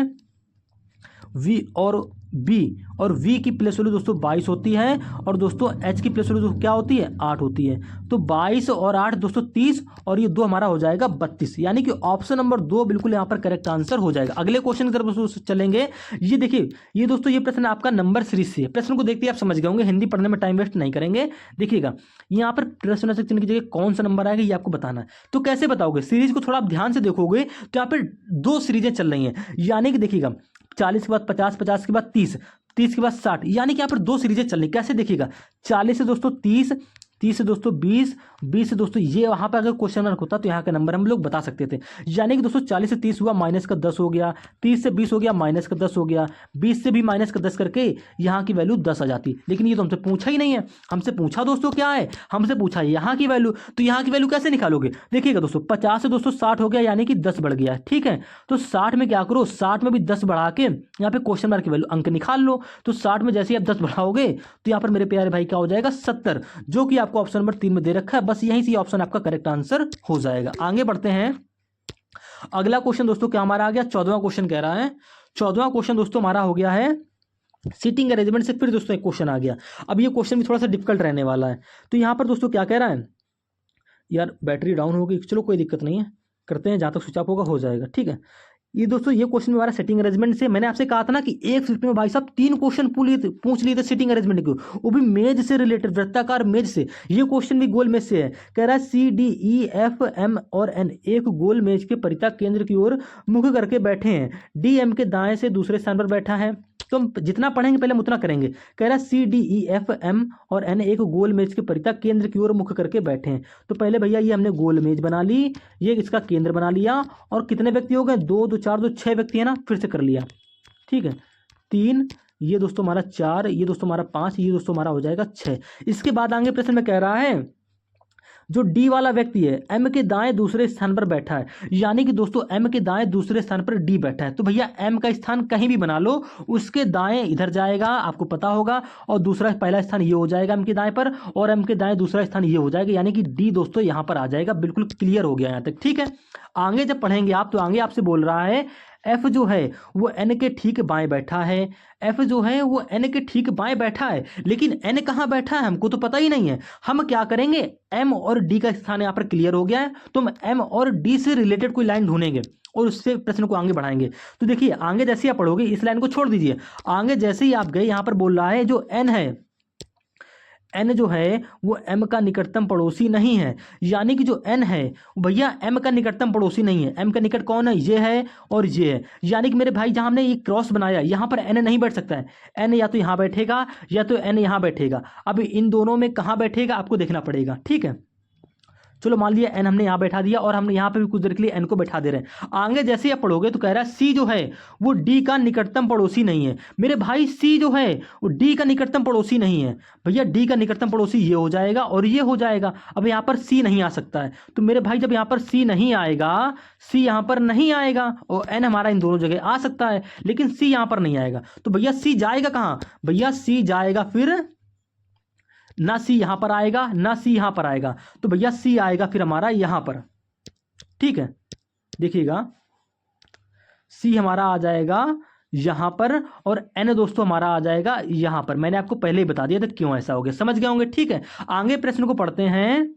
Speaker 1: और V की प्लेस वैल्यू दोस्तों 22 होती है, और दोस्तों H की प्लेस वैल्यू क्या होती है 8 होती है। तो 22 और 8 दोस्तों 30, और ये 2 हमारा हो जाएगा 32, यानी कि ऑप्शन नंबर 2 बिल्कुल यहाँ पर करेक्ट आंसर हो जाएगा। अगले क्वेश्चन की तरफ दोस्तों चलेंगे। ये देखिए, ये दोस्तों ये प्रश्न आपका नंबर सीरीज से है। प्रश्न को देखते ही आप समझ गए होंगे, हिंदी पढ़ने में टाइम वेस्ट नहीं करेंगे। देखिएगा यहाँ पर प्रश्न चिन्ह की जगह कौन सा नंबर आएगा ये आपको बताना है। तो कैसे बताओगे, सीरीज को थोड़ा आप ध्यान से देखोगे तो यहाँ पर 2 सीरीजें चल रही हैं, यानी कि देखिएगा 40 के बाद 50, 50 के बाद 30, 30 के बाद 60, यानी कि यहाँ पर 2 सीरीजें चल रही। कैसे देखिएगा 40 से दोस्तों 30, 30 से दोस्तों 20, 20 से दोस्तों ये वहाँ पर अगर क्वेश्चन मार्क होता तो यहाँ का नंबर हम लोग बता सकते थे। यानी कि दोस्तों 40 से 30 हुआ माइनस का 10 हो गया, 30 से 20 हो गया माइनस का 10 हो गया, 20 से भी माइनस का 10 करके यहाँ की वैल्यू 10 आ जाती। लेकिन ये तो हमसे पूछा ही नहीं है। हमसे पूछा दोस्तों क्या है, हमसे पूछा यहाँ की वैल्यू। तो यहाँ की वैल्यू कैसे निकालोगे, देखिएगा दोस्तों 50 से दोस्तों 60 हो गया, यानी कि 10 बढ़ गया। ठीक है, तो 60 में क्या करो, 60 में भी 10 बढ़ा के यहाँ पे क्वेश्चन मार्क की वैल्यू अंक निकाल लो। तो 60 में जैसे ही आप 10 बढ़ाओगे तो यहाँ पर मेरे प्यारे भाई क्या हो जाएगा 70, जो कि आपको ऑप्शन नंबर 3 में दे रखा है। बस यहीं से ऑप्शन आपका करेक्ट आंसर हो जाएगा। आगे बढ़ते हैं। अगला क्वेश्चन दोस्तों क्या हमारा आ गया, 14वां क्वेश्चन कह रहा है। 14वां क्वेश्चन दोस्तों हमारा हो गया है सीटिंग अरेंजमेंट से। फिर दोस्तों एक क्वेश्चन आ गया। अब ये क्वेश्चन भी थोड़ा सा डिफिकल्ट रहने वाला है। तो यहाँ पर दोस्तों क्या कह रहा है, यार बैटरी डाउन हो गई, चलो कोई दिक्कत नहीं है, करते हैं, जहाँ तक स्विच ऑफ होगा हो जाएगा। ठीक है, ये दोस्तों ये क्वेश्चन हमारा सेटिंग अरेंजमेंट से। मैंने आपसे कहा था ना कि एक स्क्रिप्ट में भाई साहब 3 क्वेश्चन पूछ लिए थे सेटिंग अरेंजमेंट के, वो भी मेज से रिलेटेड, वृत्ताकार मेज से। ये क्वेश्चन भी गोल मेज से है। कह रहा है CDEFM और N एक गोल मेज के परितः केंद्र की ओर मुख करके बैठे हैं। DM के दाएं से दूसरे स्थान पर बैठा है। तो हम जितना पढ़ेंगे पहले हम उतना करेंगे। कह रहा है CDEFM और N एक गोल मेज के परितः केंद्र की ओर मुख करके बैठे हैं। तो पहले भैया ये हमने गोल मेज बना ली, ये इसका केंद्र बना लिया, और कितने व्यक्ति हो गए 2 2 4 2 6 व्यक्ति है ना, फिर से कर लिया। ठीक है, 3, ये दोस्तों हमारा 4, ये दोस्तों हमारा 5, ये दोस्तों हमारा हो जाएगा 6। इसके बाद आगे प्रश्न में कह रहा है जो D वाला व्यक्ति है M के दाएं दूसरे स्थान पर बैठा है, यानी कि दोस्तों M के दाएं दूसरे स्थान पर D बैठा है। तो भैया M का स्थान कहीं भी बना लो, उसके दाएं इधर जाएगा, आपको पता होगा, और दूसरा पहला स्थान ये हो जाएगा M के दाएं पर, और M के दाएं दूसरा स्थान ये हो जाएगा, यानी कि D दोस्तों यहाँ पर आ जाएगा। बिल्कुल क्लियर हो गया यहाँ तक। ठीक है, आगे जब पढ़ेंगे आप तो आगे आपसे बोल रहा है F जो है वो N के ठीक बाएं बैठा है। F जो है वो N के ठीक बाएं बैठा है, लेकिन N कहाँ बैठा है हमको तो पता ही नहीं है। हम क्या करेंगे, M और D का स्थान यहाँ पर क्लियर हो गया है, तो हम M और D से रिलेटेड कोई लाइन ढूंढेंगे और उससे प्रश्न को आगे बढ़ाएंगे। तो देखिए आगे जैसे ही आप पढ़ोगे, इस लाइन को छोड़ दीजिए, आगे जैसे ही आप गए यहाँ पर बोल रहा है जो N है, N जो है वो M का निकटतम पड़ोसी नहीं है। यानी कि जो N है भैया M का निकटतम पड़ोसी नहीं है। M का निकट कौन है, ये है और ये है। यानी कि मेरे भाई जहाँ हमने ये क्रॉस बनाया यहाँ पर N नहीं बैठ सकता है। N या तो यहाँ बैठेगा या तो N यहाँ बैठेगा। अब इन दोनों में कहाँ बैठेगा आपको देखना पड़ेगा। ठीक है, चलो मान लिया N हमने यहाँ बैठा दिया और हमने यहाँ पे भी कुछ देर के लिए N को बैठा दे रहे हैं। आगे जैसे ही आप पढ़ोगे तो कह रहा है C जो है वो D का निकटतम पड़ोसी नहीं है। मेरे भाई C जो है वो D का निकटतम पड़ोसी नहीं है। भैया D का निकटतम पड़ोसी ये हो जाएगा और ये हो जाएगा। अब यहाँ पर C नहीं आ सकता है, तो मेरे भाई जब यहाँ पर C नहीं आएगा, C यहाँ पर नहीं आएगा, और N हमारा इन दोनों जगह आ सकता है, लेकिन C यहाँ पर नहीं आएगा। तो भैया C जाएगा कहाँ, भैया C जाएगा फिर ना C यहां पर आएगा ना C यहां पर आएगा, तो भैया C आएगा फिर हमारा यहां पर। ठीक है, देखिएगा सी हमारा आ जाएगा यहाँ पर, और एन दोस्तों हमारा आ जाएगा यहाँ पर। मैंने आपको पहले ही बता दिया था क्यों ऐसा हो गया, समझ गए होंगे। ठीक है, आगे प्रश्न को पढ़ते हैं।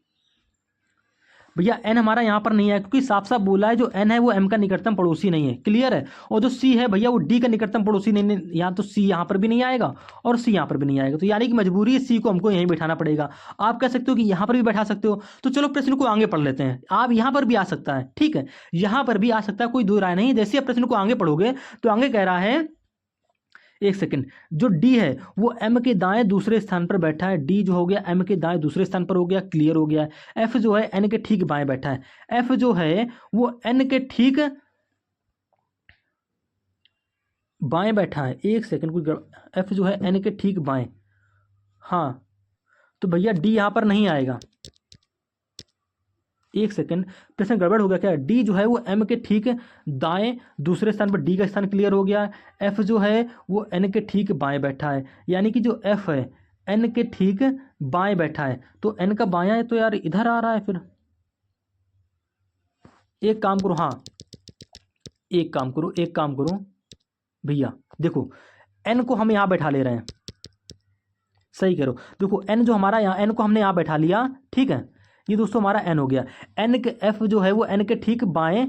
Speaker 1: भैया एन हमारा यहाँ पर नहीं है, क्योंकि साफ साफ बोला है जो एन है वो एम का निकटतम पड़ोसी नहीं है, क्लियर है। और जो सी है भैया वो डी का निकटतम पड़ोसी नहीं, यहाँ तो सी यहाँ पर भी नहीं आएगा और सी यहाँ पर भी नहीं आएगा, तो यानी कि मजबूरी है सी को हमको यहीं बैठाना पड़ेगा। आप कह सकते हो कि यहाँ पर भी बैठा सकते हो, तो चलो प्रश्न को आगे पढ़ लेते हैं। आप यहाँ पर भी आ सकता है, ठीक है, यहाँ पर भी आ सकता है, कोई दो राय नहीं। जैसे आप प्रश्न को आगे पढ़ोगे तो आगे कह रहा है, एक सेकंड, जो डी है वो एम के दाएं दूसरे स्थान पर बैठा है। डी जो हो गया एम के दाएं दूसरे स्थान पर हो गया, क्लियर हो गया। एफ जो है एन के ठीक बाएं बैठा है। एफ जो है वो एन के ठीक बाएं बैठा है। एक सेकंड, कुछ एफ जो है एन के ठीक बाएं, हाँ, तो भैया डी यहां पर नहीं आएगा। एक सेकंड, प्रश्न गड़बड़ हो गया क्या? डी जो है वो एम के ठीक दाएं दूसरे स्थान पर, डी का स्थान क्लियर हो गया। एफ जो है वो एन के ठीक बाएं बैठा है, यानी कि जो एफ है एन के ठीक बाएं बैठा है, तो एन का बायां है तो यार इधर आ रहा है। फिर एक काम करो, हाँ एक काम करो भैया, देखो एन को हम यहां बैठा ले रहे हैं, सही करो। देखो एन जो हमारा यहाँ, एन को हमने यहां बैठा लिया, ठीक है, ये दोस्तों हमारा एन हो गया। एन के एफ जो है वो एन के ठीक बाएं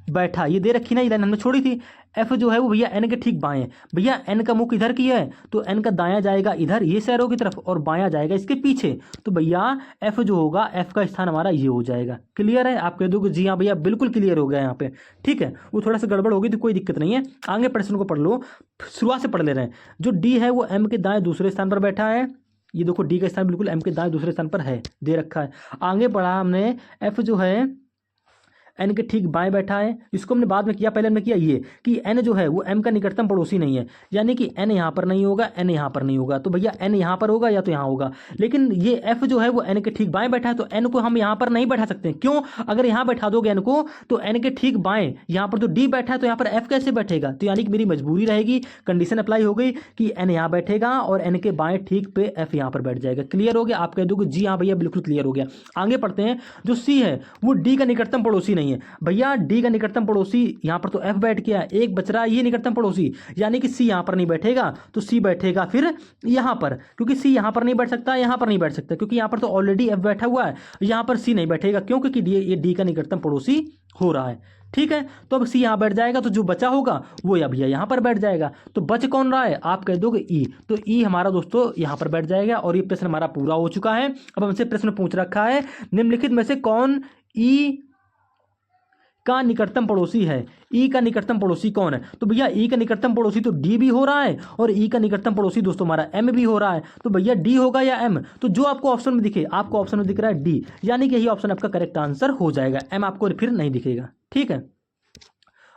Speaker 1: बैठा, ये दे रखी ना, ये लाइन हमने छोड़ी थी। एफ जो है वो भैया एन के ठीक बाएं, भैया एन का मुख इधर की है तो एन का दायां जाएगा इधर ये सैरो की तरफ, और बायां जाएगा इसके पीछे, तो भैया एफ जो होगा, एफ का स्थान हमारा ये हो जाएगा। क्लियर है? आप कह दोगे जी हाँ भैया बिल्कुल क्लियर हो गया यहाँ पे, ठीक है। वो थोड़ा सा गड़बड़ होगी तो कोई दिक्कत नहीं है, आगे प्रश्न को पढ़ लो, शुरुआत से पढ़ ले रहे हैं। जो डी है वो एम के दाएं दूसरे स्थान पर बैठा है, ये देखो डी का स्थान बिल्कुल एम के दाएं दूसरे स्थान पर है, दे रखा है। आगे बढ़ा हमने, एफ जो है एन के ठीक बाएं बैठा है, इसको हमने बाद में किया, पहले हमने किया ये कि एन जो है वो एम का निकटतम पड़ोसी नहीं है, यानी कि एन यहाँ पर नहीं होगा, एन यहाँ पर नहीं होगा, तो भैया एन यहाँ पर होगा या तो यहाँ होगा। लेकिन ये एफ जो है वो एन के ठीक बाएं बैठा है, तो एन को हम यहाँ पर नहीं बैठा सकते। क्यों? अगर यहाँ बैठा दोगे एन को तो एन के ठीक बाएं, यहाँ पर तो डी बैठा है तो यहाँ पर एफ कैसे बैठेगा, तो यानी कि मेरी मजबूरी रहेगी, कंडीशन अप्लाई हो गई कि एन यहाँ बैठेगा और एन के बाएं ठीक पे एफ यहाँ पर बैठ जाएगा। क्लियर हो गया? आप कह दोगे जी हाँ भैया बिल्कुल क्लियर हो गया। आगे पढ़ते हैं। जो सी है वो डी का निकटतम पड़ोसी नहीं है, भैया डी का निकटतम पड़ोसी यहाँ पर तो एफ बैठ गया, एक बच रहा है ये निकटतम पड़ोसी, यानी कि सी यहाँ पर नहीं बैठेगा, तो सी बैठेगा फिर यहाँ पर, क्योंकि सी यहाँ पर नहीं बैठ सकता, यहाँ पर नहीं बैठ सकता, क्योंकि यहाँ पर तो ऑलरेडी एफ बैठा हुआ है, यहाँ पर सी नहीं बैठेगा। क्यों? क्योंकि ये डी का निकटतम पड़ोसी हो रहा है, ठीक है। तो अब सी यहाँ बैठ जाएगा, तो जो बचा होगा वो या भैया यहाँ पर बैठ जाएगा। तो बच कौन रहा है? आप कह दोगे ई, तो ई हमारा दोस्तों यहाँ पर बैठ जाएगा। और ये प्रश्न हमारा पूरा हो चुका है। अब हमसे प्रश्न पूछ रखा है, निम्नलिखित में से कौन ई का निकटतम पड़ोसी है? ई का निकटतम पड़ोसी कौन है? तो भैया ई का निकटतम पड़ोसी तो डी भी हो रहा है, और ई का निकटतम पड़ोसी दोस्तों हमारा एम भी हो रहा है, तो भैया डी होगा या एम? तो जो आपको ऑप्शन में दिखे, आपको ऑप्शन में दिख रहा है डी, यानी कि यही ऑप्शन आपका करेक्ट आंसर हो जाएगा, एम आपको फिर नहीं दिखेगा, ठीक है।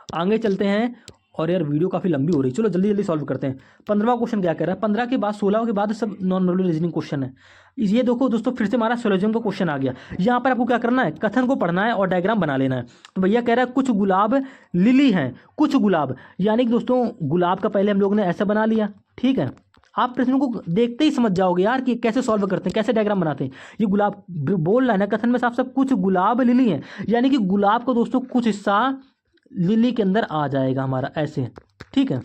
Speaker 1: आगे चलते हैं, और यार वीडियो काफ़ी लंबी हो रही, चलो जल्दी जल्दी सॉल्व करते हैं। 15वां क्वेश्चन क्या कह रहा है? 15 के बाद 16 के बाद सब नॉन वर्बल रीजनिंग क्वेश्चन है। ये देखो दोस्तों, फिर से हमारा सोलोजिज्म का क्वेश्चन आ गया। यहाँ पर आपको क्या करना है, कथन को पढ़ना है और डायग्राम बना लेना है। तो भैया कह रहा है कुछ गुलाब लिली हैं, कुछ गुलाब, यानी कि दोस्तों गुलाब का पहले हम लोग ने ऐसा बना लिया, ठीक है। आप प्रश्न को देखते ही समझ जाओगे यार कि कैसे सॉल्व करते हैं, कैसे डायग्राम बनाते हैं। ये गुलाब बोल रहा है ना कथन में साफ साफ, कुछ गुलाब लिली हैं, यानी कि गुलाब को दोस्तों कुछ हिस्सा लिली के अंदर आ जाएगा हमारा, ऐसे, ठीक है।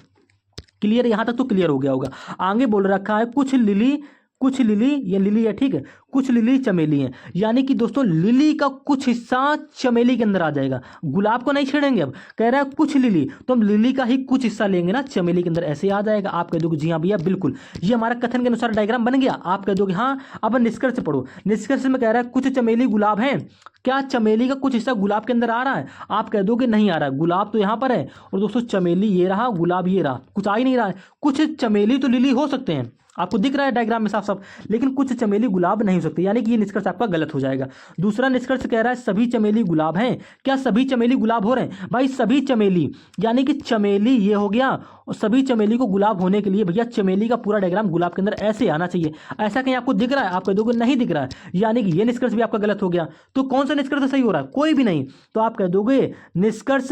Speaker 1: क्लियर? यहां तक तो क्लियर हो गया होगा। आगे बोल रखा है कुछ लिली, ये लिली है, ठीक है, कुछ लिली चमेली है, यानी कि दोस्तों लिली का कुछ हिस्सा चमेली के अंदर आ जाएगा। गुलाब को नहीं छेड़ेंगे, अब कह रहा है कुछ लिली, तो हम लिली का ही कुछ हिस्सा लेंगे ना चमेली के अंदर, ऐसे आ जाएगा। आप कह दोगे जी हाँ भैया बिल्कुल, ये हमारा कथन के अनुसार डायग्राम बन गया। आप कह दोगे हाँ। अब निष्कर्ष पढ़ो। निष्कर्ष में कह रहा है कुछ चमेली गुलाब हैं, क्या चमेली का कुछ हिस्सा गुलाब के अंदर आ रहा है? आप कह दोगे नहीं आ रहा है, गुलाब तो यहाँ पर है और दोस्तों चमेली ये रहा, गुलाब ये रहा, कुछ आ ही नहीं रहा है। कुछ चमेली तो लिली हो सकते हैं, आपको दिख रहा है डायग्राम में साफ साफ, लेकिन कुछ चमेली गुलाब नहीं हो सकते, यानी कि ये निष्कर्ष आपका गलत हो जाएगा। दूसरा निष्कर्ष कह रहा है सभी चमेली गुलाब हैं, क्या सभी चमेली गुलाब हो रहे हैं? भाई सभी चमेली, यानी कि चमेली ये हो गया, और सभी चमेली को गुलाब होने के लिए भैया चमेली का पूरा डायग्राम गुलाब के अंदर ऐसे आना चाहिए। ऐसा कहीं आपको दिख रहा है? आप कह दोगे नहीं दिख रहा है, यानी कि ये निष्कर्ष भी आपका गलत हो गया। तो कौन सा निष्कर्ष सही हो रहा है? कोई भी नहीं। तो आप कह दोगे निष्कर्ष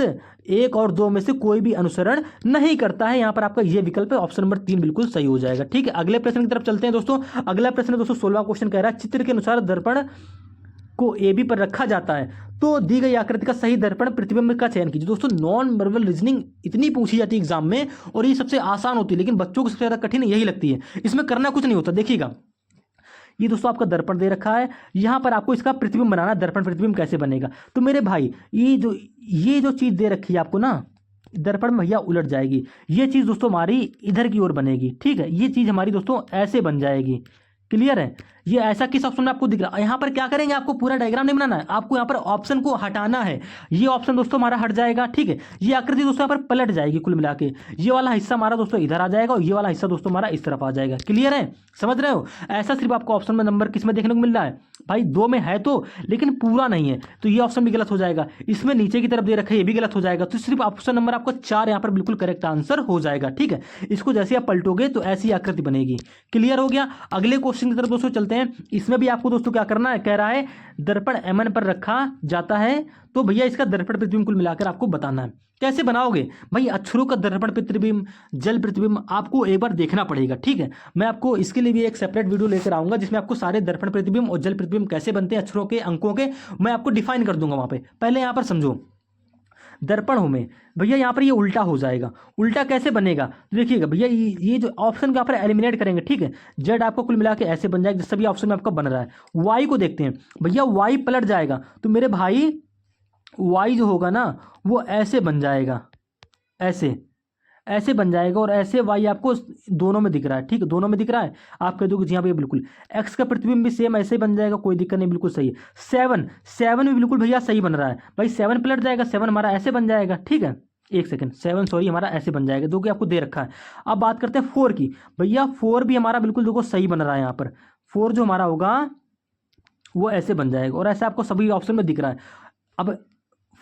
Speaker 1: 1 और 2 में से कोई भी अनुसरण नहीं करता है। यहाँ पर आपका ये विकल्प है, ऑप्शन नंबर 3 बिल्कुल सही हो जाएगा, ठीक है। अगले प्रश्न की तरफ चलते हैं दोस्तों। अगला प्रश्न दोस्तों 16वां क्वेश्चन कह रहा है चित्र के अनुसार दर्पण को ए बी पर रखा जाता है तो दी गई आकृति का सही दर्पण प्रतिबिंब का चयन कीजिए। दोस्तों नॉन वर्बल रीजनिंग इतनी पूछी जाती है एग्जाम में और ये सबसे आसान होती है, लेकिन बच्चों को सबसे ज़्यादा कठिन यही लगती है। इसमें करना कुछ नहीं होता। देखिएगा, ये दोस्तों आपका दर्पण दे रखा है, यहाँ पर आपको इसका प्रतिबिंब बनाना है। दर्पण प्रतिबिंब कैसे बनेगा? तो मेरे भाई ये जो चीज़ दे रखी है आपको ना, दर्पण में भैया उलट जाएगी। ये चीज़ दोस्तों हमारी इधर की ओर बनेगी, ठीक है। ये चीज़ हमारी दोस्तों ऐसे बन जाएगी। क्लियर है? ये ऐसा किस ऑप्शन में आपको दिख रहा है? यहाँ पर क्या करेंगे, आपको पूरा डायग्राम नहीं बनाना है, आपको यहाँ पर ऑप्शन को हटाना है। ये ऑप्शन दोस्तों हमारा हट जाएगा, ठीक है। ये आकृति दोस्तों यहाँ पर पलट जाएगी कुल मिला के। ये वाला हिस्सा हमारा दोस्तों इधर आ जाएगा और ये वाला हिस्सा दोस्तों हमारा इस तरफ आ जाएगा। क्लियर है? समझ रहे हो? ऐसा सिर्फ आपको ऑप्शन में नंबर किस में देखने को मिल रहा है भाई? 2 में है तो, लेकिन पूरा नहीं है, तो ये ऑप्शन भी गलत हो जाएगा। इसमें नीचे की तरफ दे रखा है, ये भी गलत हो जाएगा। तो सिर्फ ऑप्शन नंबर आपको 4 यहाँ पर बिल्कुल करेक्ट आंसर हो जाएगा, ठीक है। इसको जैसे आप पलटोगे तो ऐसी आकृति बनेगी। क्लियर हो गया? अगले क्वेश्चन की तरफ दोस्तों चलते हैं। इसमें भी आपको दोस्तों क्या करना है, कह रहा है दर्पण एमएन पर रखा जाता है तो भैया इसका दर्पण प्रतिबिंब कुल मिलाकर आपको बताना है। कैसे बनाओगे भाई? अक्षरों का दर्पण प्रतिबिंब, जल प्रतिबिंब आपको एक बार देखना पड़ेगा, ठीक है। मैं आपको इसके लिए भी एक सेपरेट वीडियो लेकर आऊंगा जिसमें आपको सारे दर्पण प्रतिबिंब और जल प्रतिबिंब कैसे बनते हैं अक्षरों के, अंकों के, मैं आपको डिफाइन कर दूंगा वहां पे। पहले यहां पर समझो, दर्पण हो में भैया यहाँ पर ये उल्टा हो जाएगा। उल्टा कैसे बनेगा? तो देखिएगा भैया, ये जो ऑप्शन को यहाँ पर एलिमिनेट करेंगे, ठीक है। जेड आपको कुल मिला के ऐसे बन जाएगा, जिस सभी ऑप्शन में आपका बन रहा है। वाई को देखते हैं भैया, वाई पलट जाएगा तो मेरे भाई वाई जो होगा ना वो ऐसे बन जाएगा, ऐसे बन जाएगा और ऐसे वाई आपको दोनों में दिख रहा है, ठीक है। दोनों में दिख रहा है। आप कह दोगे जी हाँ भैया बिल्कुल। एक्स का प्रतिबिंब भी सेम ऐसे बन जाएगा, कोई दिक्कत नहीं, बिल्कुल सही है। 7 भी बिल्कुल भैया सही बन रहा है भाई। 7 पलट जाएगा, 7 हमारा ऐसे बन जाएगा, ठीक है। एक सेकंड, 7 सॉरी हमारा ऐसे बन जाएगा, जो कि आपको दे रखा है। अब बात करते हैं 4 की। भैया 4 भी हमारा बिल्कुल देखो सही बन रहा है। यहाँ पर 4 जो हमारा होगा वो ऐसे बन जाएगा और ऐसे आपको सभी ऑप्शन में दिख रहा है। अब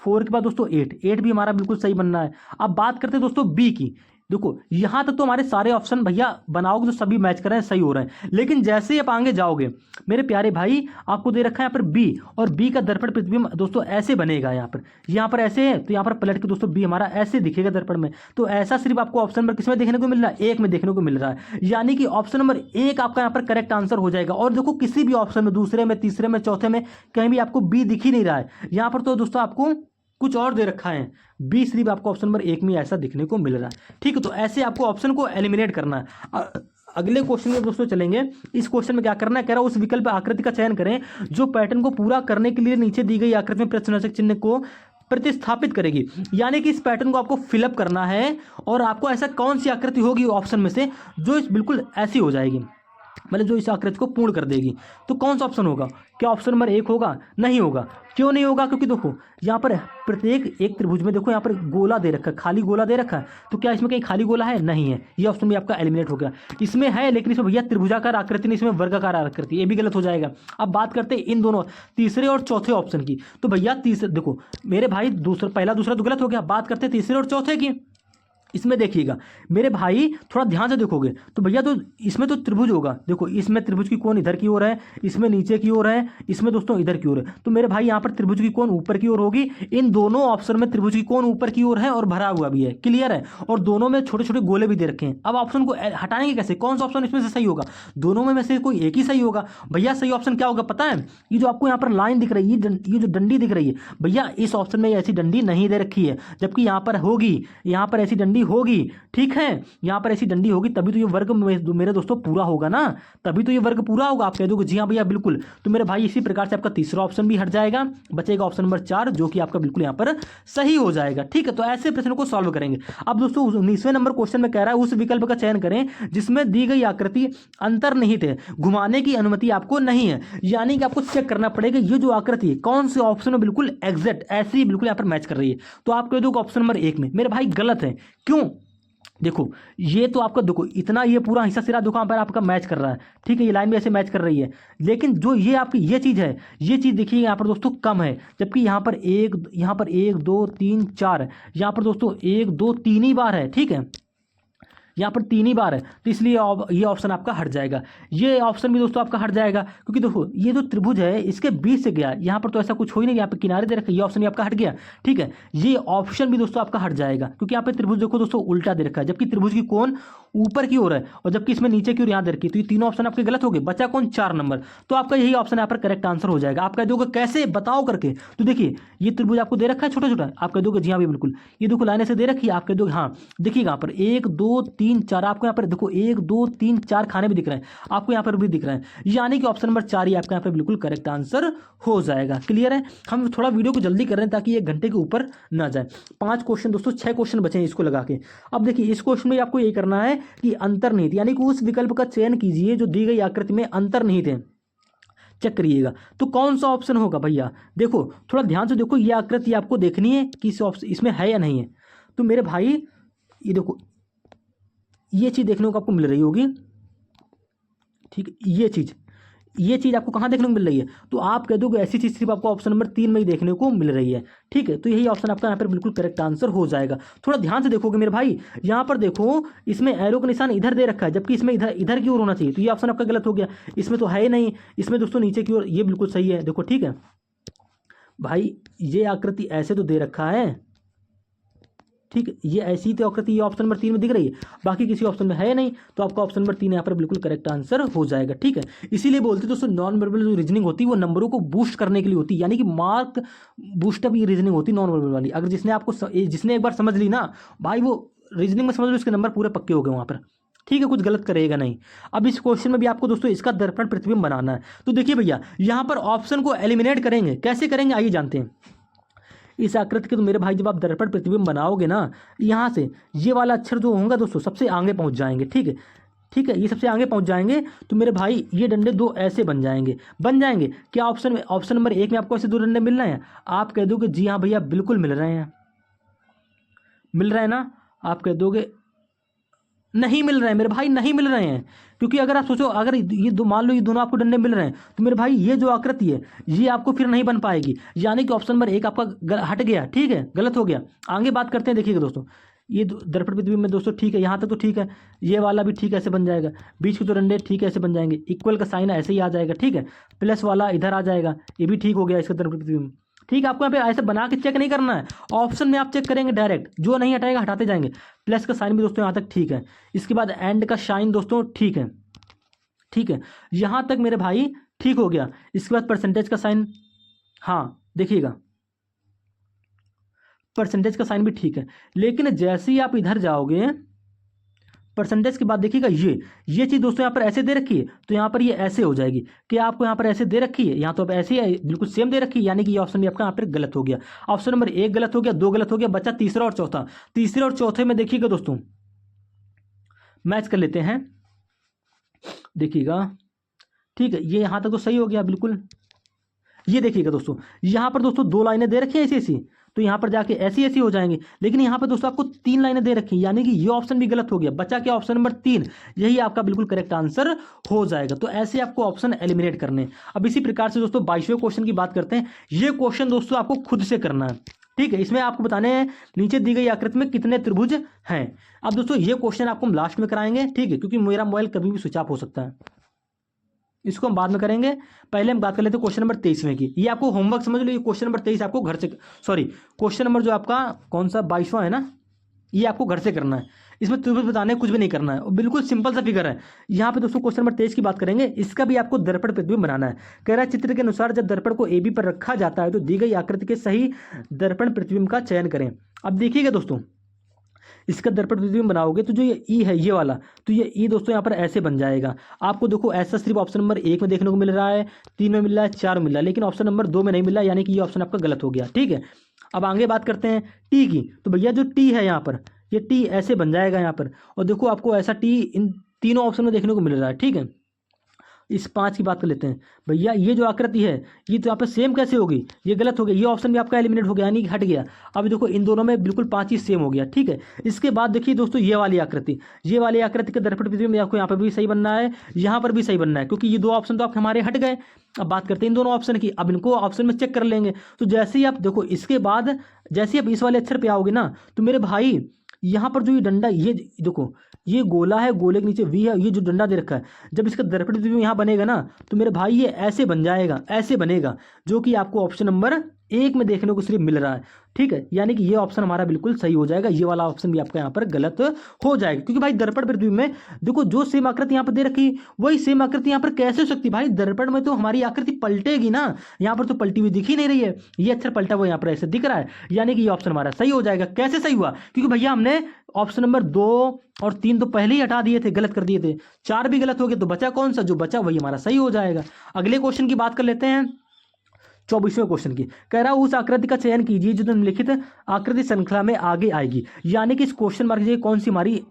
Speaker 1: 4 के बाद दोस्तों 8 भी हमारा बिल्कुल सही बनना है। अब बात करते हैं दोस्तों बी की। देखो यहां तक तो हमारे सारे ऑप्शन भैया बनाओगे तो सभी मैच कर रहे हैं, सही हो रहे हैं। लेकिन जैसे ही आप आगे जाओगे मेरे प्यारे भाई, आपको दे रखा है यहाँ पर बी, और बी का दर्पण प्रतिबिंब दोस्तों ऐसे बनेगा। यहाँ पर ऐसे है तो यहाँ पर पलट के दोस्तों बी हमारा ऐसे दिखेगा दर्पण में। तो ऐसा सिर्फ आपको ऑप्शन नंबर किस में देखने को मिल रहा है? 1 में देखने को मिल रहा है। यानी कि ऑप्शन नंबर 1 आपका यहाँ पर करेक्ट आंसर हो जाएगा। और देखो किसी भी ऑप्शन में, दूसरे में, तीसरे में, चौथे में कहीं भी आपको बी दिख ही नहीं रहा है। यहाँ पर तो दोस्तों आपको कुछ और दे रखा है, बी सिर्फ आपको ऑप्शन नंबर 1 में ऐसा दिखने को मिल रहा है, ठीक है। तो ऐसे आपको ऑप्शन को एलिमिनेट करना है। अगले क्वेश्चन में दोस्तों चलेंगे। इस क्वेश्चन में क्या करना है, कह रहा है उस विकल्प आकृति का चयन करें जो पैटर्न को पूरा करने के लिए नीचे दी गई आकृति में प्रश्नवाचक चिन्ह को प्रतिस्थापित करेगी। यानी कि इस पैटर्न को आपको फिलअप करना है और आपको ऐसा कौन सी आकृति होगी ऑप्शन में से जो इस बिल्कुल ऐसी हो जाएगी, मतलब जो इस आकृति को पूर्ण कर देगी। तो कौन सा ऑप्शन होगा? क्या ऑप्शन नंबर 1 होगा? नहीं होगा। क्यों नहीं होगा? क्योंकि देखो यहाँ पर प्रत्येक एक त्रिभुज में देखो यहाँ पर गोला दे रखा है, खाली गोला दे रखा है। तो क्या इसमें कहीं खाली गोला है? नहीं है। ये ऑप्शन भी आपका एलिमिनेट हो गया। इसमें है लेकिन इसमें भैया त्रिभुजाकार आकृति नहीं, इसमें वर्गाकार आकृति, ये भी गलत हो जाएगा। अब बात करते हैं इन दोनों तीसरे और चौथे ऑप्शन की। तो भैया तीसरे देखो मेरे भाई, पहला दूसरा तो गलत हो गया। बात करते हैं तीसरे और चौथे की। इसमें देखिएगा मेरे भाई, थोड़ा ध्यान से देखोगे तो भैया तो इसमें तो त्रिभुज होगा। देखो इसमें त्रिभुज की कोण इधर की ओर है, इसमें नीचे की ओर है, इसमें दोस्तों इधर की ओर है। तो मेरे भाई यहाँ पर त्रिभुज की कोण ऊपर की ओर होगी। इन दोनों ऑप्शन में त्रिभुज की कोण ऊपर की ओर है और भरा हुआ भी है। क्लियर है? और दोनों में छोटे छोटे गोले भी दे रखे हैं। अब ऑप्शन को हटाएंगे कैसे? कौन सा ऑप्शन इसमें से सही होगा? दोनों में से कोई एक ही सही होगा। भैया सही ऑप्शन क्या होगा पता है? ये जो आपको यहाँ पर लाइन दिख रही है, ये जो डंडी दिख रही है भैया, इस ऑप्शन में ऐसी डंडी नहीं दे रखी है, जबकि यहाँ पर होगी, यहाँ पर ऐसी डंडी होगी, ठीक है। यहाँ पर ऐसी डंडी होगी तभी तो ये वर्ग मेरे दोस्तों पूरा होगा ना, तभी तो ये वर्ग पूरा होगा। आप कह दोगे जी हाँ भैया बिल्कुल। तो मेरे भाई इसी प्रकार से आपका तीसरा ऑप्शन भी हट जाएगा, बचेगा ऑप्शन नंबर 4 जो कि आपका बिल्कुल यहाँ पर सही हो जाएगा, ठीक है। तो ऐसे प्रश्नों को सॉल्व करेंगे। अब दोस्तों 19वें नंबर क्वेश्चन में कह रहा है उस विकल्प का चयन करें जिसमें दी गई आकृति अंतर्निहित है, घुमाने की अनुमति आपको नहीं है। यानी कि आपको चेक करना पड़ेगा ये जो आकृति है कौन से ऑप्शन में बिल्कुल एग्जैक्ट ऐसी बिल्कुल यहाँ पर मैच कर रही है। तो आप कह दोगे ऑप्शन नंबर 1 में। मेरे भाई गलत है। क्यों? देखो ये तो आपका देखो इतना ये पूरा हिस्सा सिरा दुकान पर आपका मैच कर रहा है, ठीक है। ये लाइन भी ऐसे मैच कर रही है, लेकिन जो ये आपकी ये चीज़ है, ये चीज़ देखिए यहाँ पर दोस्तों कम है। जबकि यहाँ पर 1 2 3 4, यहाँ पर दोस्तों 1 2 3 ही बार है, ठीक है। यहाँ पर 3 ही बार है, तो इसलिए ये ऑप्शन आपका हट जाएगा। ये ऑप्शन भी दोस्तों आपका हट जाएगा, क्योंकि देखो ये जो त्रिभुज है इसके बीच से गया, यहाँ पर तो ऐसा कुछ हो ही नहीं, यहाँ पे किनारे दे रखा, ये ऑप्शन भी आपका हट गया। ठीक है, ये ऑप्शन भी दोस्तों आपका हट जाएगा, क्योंकि यहाँ पे त्रिभुज देखो दोस्तों उल्टा दे रखा है, जबकि त्रिभुज की कोण ऊपर की ओर है और जबकि इसमें नीचे की ओर यहाँ दे रखी है, तो ये तीनों ऑप्शन आपके गलत हो गए। बचा कौन? 4 नंबर। तो आपका यही ऑप्शन यहाँ पर करेक्ट आंसर हो जाएगा। आप कह दोगे कैसे, बताओ करके। तो देखिए ये त्रिभुज आपको दे रखा है छोटा छोटा, आप कह दोगे जी हाँ भाई बिल्कुल, ये देखो लाइन ऐसे दे रखी है, आप कह दोगे हाँ। देखिएगा यहाँ पर 1 2 3 4, आपको यहाँ पर देखो 1 2 3 4 खाने भी दिख रहे हैं, आपको यहाँ पर भी दिख रहे हैं, यानी कि ऑप्शन नंबर 4 ही आपका यहाँ पर बिल्कुल करेक्ट आंसर हो जाएगा। क्लियर है? हम थोड़ा वीडियो को जल्दी कर रहे हैं ताकि 1 घंटे के ऊपर ना जाए। 5 क्वेश्चन दोस्तों, 6 क्वेश्चन बचे हैं इसको लगा के। अब देखिए इस क्वेश्चन में आपको यही करना है कि अंतर्निहित, यानी कि उस विकल्प का चयन कीजिए जो दी गई आकृति में अंतर्निहित है। चेक करिएगा तो कौन सा ऑप्शन होगा भैया। देखो थोड़ा ध्यान से देखो, ये आकृति आपको देखनी है कि इस ऑप्शन इसमें है या नहीं है। तो मेरे भाई ये देखो, ये चीज़ देखने को आपको मिल रही होगी। ठीक है, ये चीज़ आपको कहाँ देखने को मिल रही है? तो आप कह दोगे ऐसी चीज़ सिर्फ आपको ऑप्शन नंबर 3 में ही देखने को मिल रही है। ठीक है, तो यही ऑप्शन आपका यहाँ पर बिल्कुल करेक्ट आंसर हो जाएगा। थोड़ा ध्यान से देखोगे मेरे भाई, यहाँ पर देखो इसमें एरो का निशान इधर दे रखा है, जबकि इसमें इधर की ओर होना चाहिए, तो ये ऑप्शन आपका गलत हो गया। इसमें तो है ही नहीं, इसमें दोस्तों नीचे की ओर, ये बिल्कुल सही है। देखो ठीक है भाई, ये आकृति ऐसे तो दे रखा है, ठीक है, ये ऐसी तो आकृति ये ऑप्शन नंबर 3 में दिख रही है, बाकी किसी ऑप्शन में है नहीं, तो आपका ऑप्शन नंबर 3 यहाँ पर बिल्कुल करेक्ट आंसर हो जाएगा। ठीक है, इसीलिए बोलते हैं दोस्तों नॉन वर्बल जो रीजनिंग होती है वो नंबरों को बूस्ट करने के लिए होती है, यानी कि मार्क बूस्टअप ये रीजनिंग होती है नॉन वर्बल वाली। अगर जिसने एक बार समझ ली ना भाई, वो रीजनिंग में समझ लो उसके नंबर पूरे पक्के हो गए वहाँ पर। ठीक है, कुछ गलत करेगा नहीं। अब इस क्वेश्चन में भी आपको दोस्तों इसका दर्पण प्रतिबिंब बनाना है। तो देखिए भैया यहाँ पर ऑप्शन को एलिमिनेट करेंगे, कैसे करेंगे आइए जानते हैं। इस आकृति के तो मेरे भाई जब आप दर्पण प्रतिबिंब बनाओगे ना, यहाँ से ये वाला अक्षर जो होगा दोस्तों सबसे आगे पहुँच जाएंगे। ठीक है, ठीक है, ये सबसे आगे पहुँच जाएंगे, तो मेरे भाई ये डंडे 2 ऐसे बन जाएंगे। क्या ऑप्शन नंबर 1 में आपको ऐसे 2 डंडे मिल रहे हैं? आप कह दोगे जी हाँ भैया बिल्कुल मिल रहे हैं, मिल रहे हैं ना? आप कह दोगे नहीं मिल रहे हैं मेरे भाई, नहीं मिल रहे हैं, क्योंकि अगर आप सोचो अगर ये दो, मान लो ये दोनों आपको डंडे मिल रहे हैं, तो मेरे भाई ये जो आकृति है ये आपको फिर नहीं बन पाएगी, यानी कि ऑप्शन नंबर 1 आपका हट गया। ठीक है, गलत हो गया। आगे बात करते हैं, देखिएगा दोस्तों ये दर्पण प्रतिबिंब में दोस्तों ठीक है, यहाँ तक तो ठीक है, ये वाला भी ठीक ऐसे बन जाएगा, बीच के तो डंडे ठीक ऐसे बन जाएंगे, इक्वल का साइन ऐसे ही आ जाएगा। ठीक है, प्लस वाला इधर आ जाएगा, ये भी ठीक हो गया इसका दर्पण प्रतिबिंब। ठीक है, आपको यहाँ पे ऐसे बना के चेक नहीं करना है, ऑप्शन में आप चेक करेंगे डायरेक्ट, जो नहीं हटाएगा हटाते जाएंगे। प्लस का साइन भी दोस्तों यहाँ तक ठीक है, इसके बाद एंड का साइन दोस्तों ठीक है। ठीक है, यहाँ तक मेरे भाई ठीक हो गया। इसके बाद परसेंटेज का साइन, हाँ देखिएगा परसेंटेज का साइन भी ठीक है, लेकिन जैसे ही आप इधर जाओगे परसेंटेज के बाद देखिएगा ये चीज़ दोस्तों यहाँ पर ऐसे दे रखी है, तो यहाँ पर ये ऐसे हो जाएगी कि आपको यहाँ पर ऐसे दे रखी है, यहाँ तो अब ऐसे ही बिल्कुल सेम दे रखी है, यानी कि ये ऑप्शन भी आपका यहाँ पर गलत हो गया। ऑप्शन नंबर 1 गलत हो गया, 2 गलत हो गया, बचा तीसरा और चौथा। तीसरे और चौथे में देखिएगा दोस्तों मैच कर लेते हैं, देखिएगा। ठीक है, ये यहाँ तक तो सही हो गया बिल्कुल। ये देखिएगा दोस्तों, यहाँ पर दोस्तों 2 लाइनें दे रखी हैं ऐसी ऐसी, तो यहाँ पर जाके ऐसी ऐसी हो जाएंगी, लेकिन यहाँ पर दोस्तों आपको 3 लाइनें दे रखी हैं, यानी कि ये ऑप्शन भी गलत हो गया। बचा क्या? ऑप्शन नंबर 3, यही आपका बिल्कुल करेक्ट आंसर हो जाएगा। तो ऐसे आपको ऑप्शन एलिमिनेट करने हैं। अब इसी प्रकार से दोस्तों 22वें क्वेश्चन की बात करते हैं। ये क्वेश्चन दोस्तों आपको खुद से करना है। ठीक है, इसमें आपको बताने हैं नीचे दी गई आकृति में कितने त्रिभुज हैं। अब दोस्तों ये क्वेश्चन आपको हम लास्ट में कराएंगे, ठीक है, क्योंकि मेरा मोबाइल कभी भी स्विच ऑफ हो सकता है, इसको हम बाद में करेंगे। पहले हम बात कर लेते हैं क्वेश्चन नंबर 23वें की। ये आपको होमवर्क समझ लो, ये क्वेश्चन नंबर 23 आपको घर से, सॉरी क्वेश्चन नंबर जो आपका कौन सा 22वां है ना, ये आपको घर से करना है। इसमें त्रिभुज बताने कुछ भी नहीं करना है, बिल्कुल सिंपल सा फिगर है। यहाँ पे दोस्तों क्वेश्चन नंबर 23 की बात करेंगे, इसका भी आपको दर्पण प्रतिबिंब बनाना है। कह रहा है चित्र के अनुसार जब दर्पण को AB पर रखा जाता है तो दी गई आकृति के सही दर्पण प्रतिबिंब का चयन करें। अब देखिएगा दोस्तों, इसका दर्पण प्रतिबिंब बनाओगे तो जो ये ई है ये वाला, तो ये ई दोस्तों यहाँ पर ऐसे बन जाएगा। आपको देखो ऐसा सिर्फ ऑप्शन नंबर 1 में देखने को मिल रहा है, 3 में मिल रहा है, 4 में मिल रहा है, लेकिन ऑप्शन नंबर 2 में नहीं मिल रहा, यानी कि ये ऑप्शन आपका गलत हो गया। ठीक है, अब आगे बात करते हैं टी की। तो भैया जो टी है यहाँ पर, ये टी ऐसे बन जाएगा यहाँ पर, और देखो आपको ऐसा टी इन तीनों ऑप्शन में देखने को मिल रहा है। ठीक है, इस 5 की बात कर लेते हैं। भैया ये जो आकृति है ये तो यहाँ पे सेम कैसे होगी, ये गलत हो गया, ये ऑप्शन भी आपका एलिमिनेट हो गया, यानी कि हट गया। अब देखो इन दोनों में बिल्कुल 5 ही सेम हो गया। ठीक है, इसके बाद देखिए दोस्तों ये वाली आकृति, ये वाली आकृति का दर्पण प्रतिबिंब आपको यहाँ पर भी सही बनना है, यहाँ पर भी सही बनना है, क्योंकि ये 2 ऑप्शन तो आपके हमारे हट गए। अब बात करते हैं इन दोनों ऑप्शन की। अब इनको ऑप्शन में चेक कर लेंगे, तो जैसे ही आप देखो इसके बाद जैसे ही आप इस वाले अक्षर पे आओगे ना, तो मेरे भाई यहाँ पर जो ये डंडा, ये देखो ये गोला है, गोले के नीचे वी है, ये जो डंडा दे रखा है, जब इसका दर्पण द्विविम यहाँ बनेगा ना तो मेरे भाई ये ऐसे बन जाएगा, ऐसे बनेगा, जो कि आपको ऑप्शन नंबर 1 में देखने को सिर्फ मिल रहा है। ठीक है, यानी कि ये ऑप्शन हमारा बिल्कुल सही हो जाएगा, ये वाला ऑप्शन भी आपका यहाँ पर गलत हो जाएगा, क्योंकि भाई दर्पण प्रतिबिंब में देखो जो सेम आकृति यहाँ पर दे रखी वही सेम आकृति यहाँ पर कैसे हो सकती भाई, दर्पण में तो हमारी आकृति पलटेगी ना, यहाँ पर तो पलटी हुई दिख ही नहीं रही है, ये अक्षर पलटा हुआ यहाँ पर ऐसे दिख रहा है, यानी कि ये ऑप्शन हमारा सही हो जाएगा। कैसे सही हुआ, क्योंकि भैया हमने ऑप्शन नंबर 2 और 3 तो पहले ही हटा दिए थे, गलत कर दिए थे, 4 भी गलत हो गया, तो बचा कौन सा, जो बचा वही हमारा सही हो जाएगा। अगले क्वेश्चन की बात कर लेते हैं, 24वें क्वेश्चन की। कह रहा उस आकृति का चयन कीजिए जो निम्नलिखित आकृति श्रृंखला में आगे आएगी, यानी कि इस क्वेश्चन मार्क से कौन सी हमारी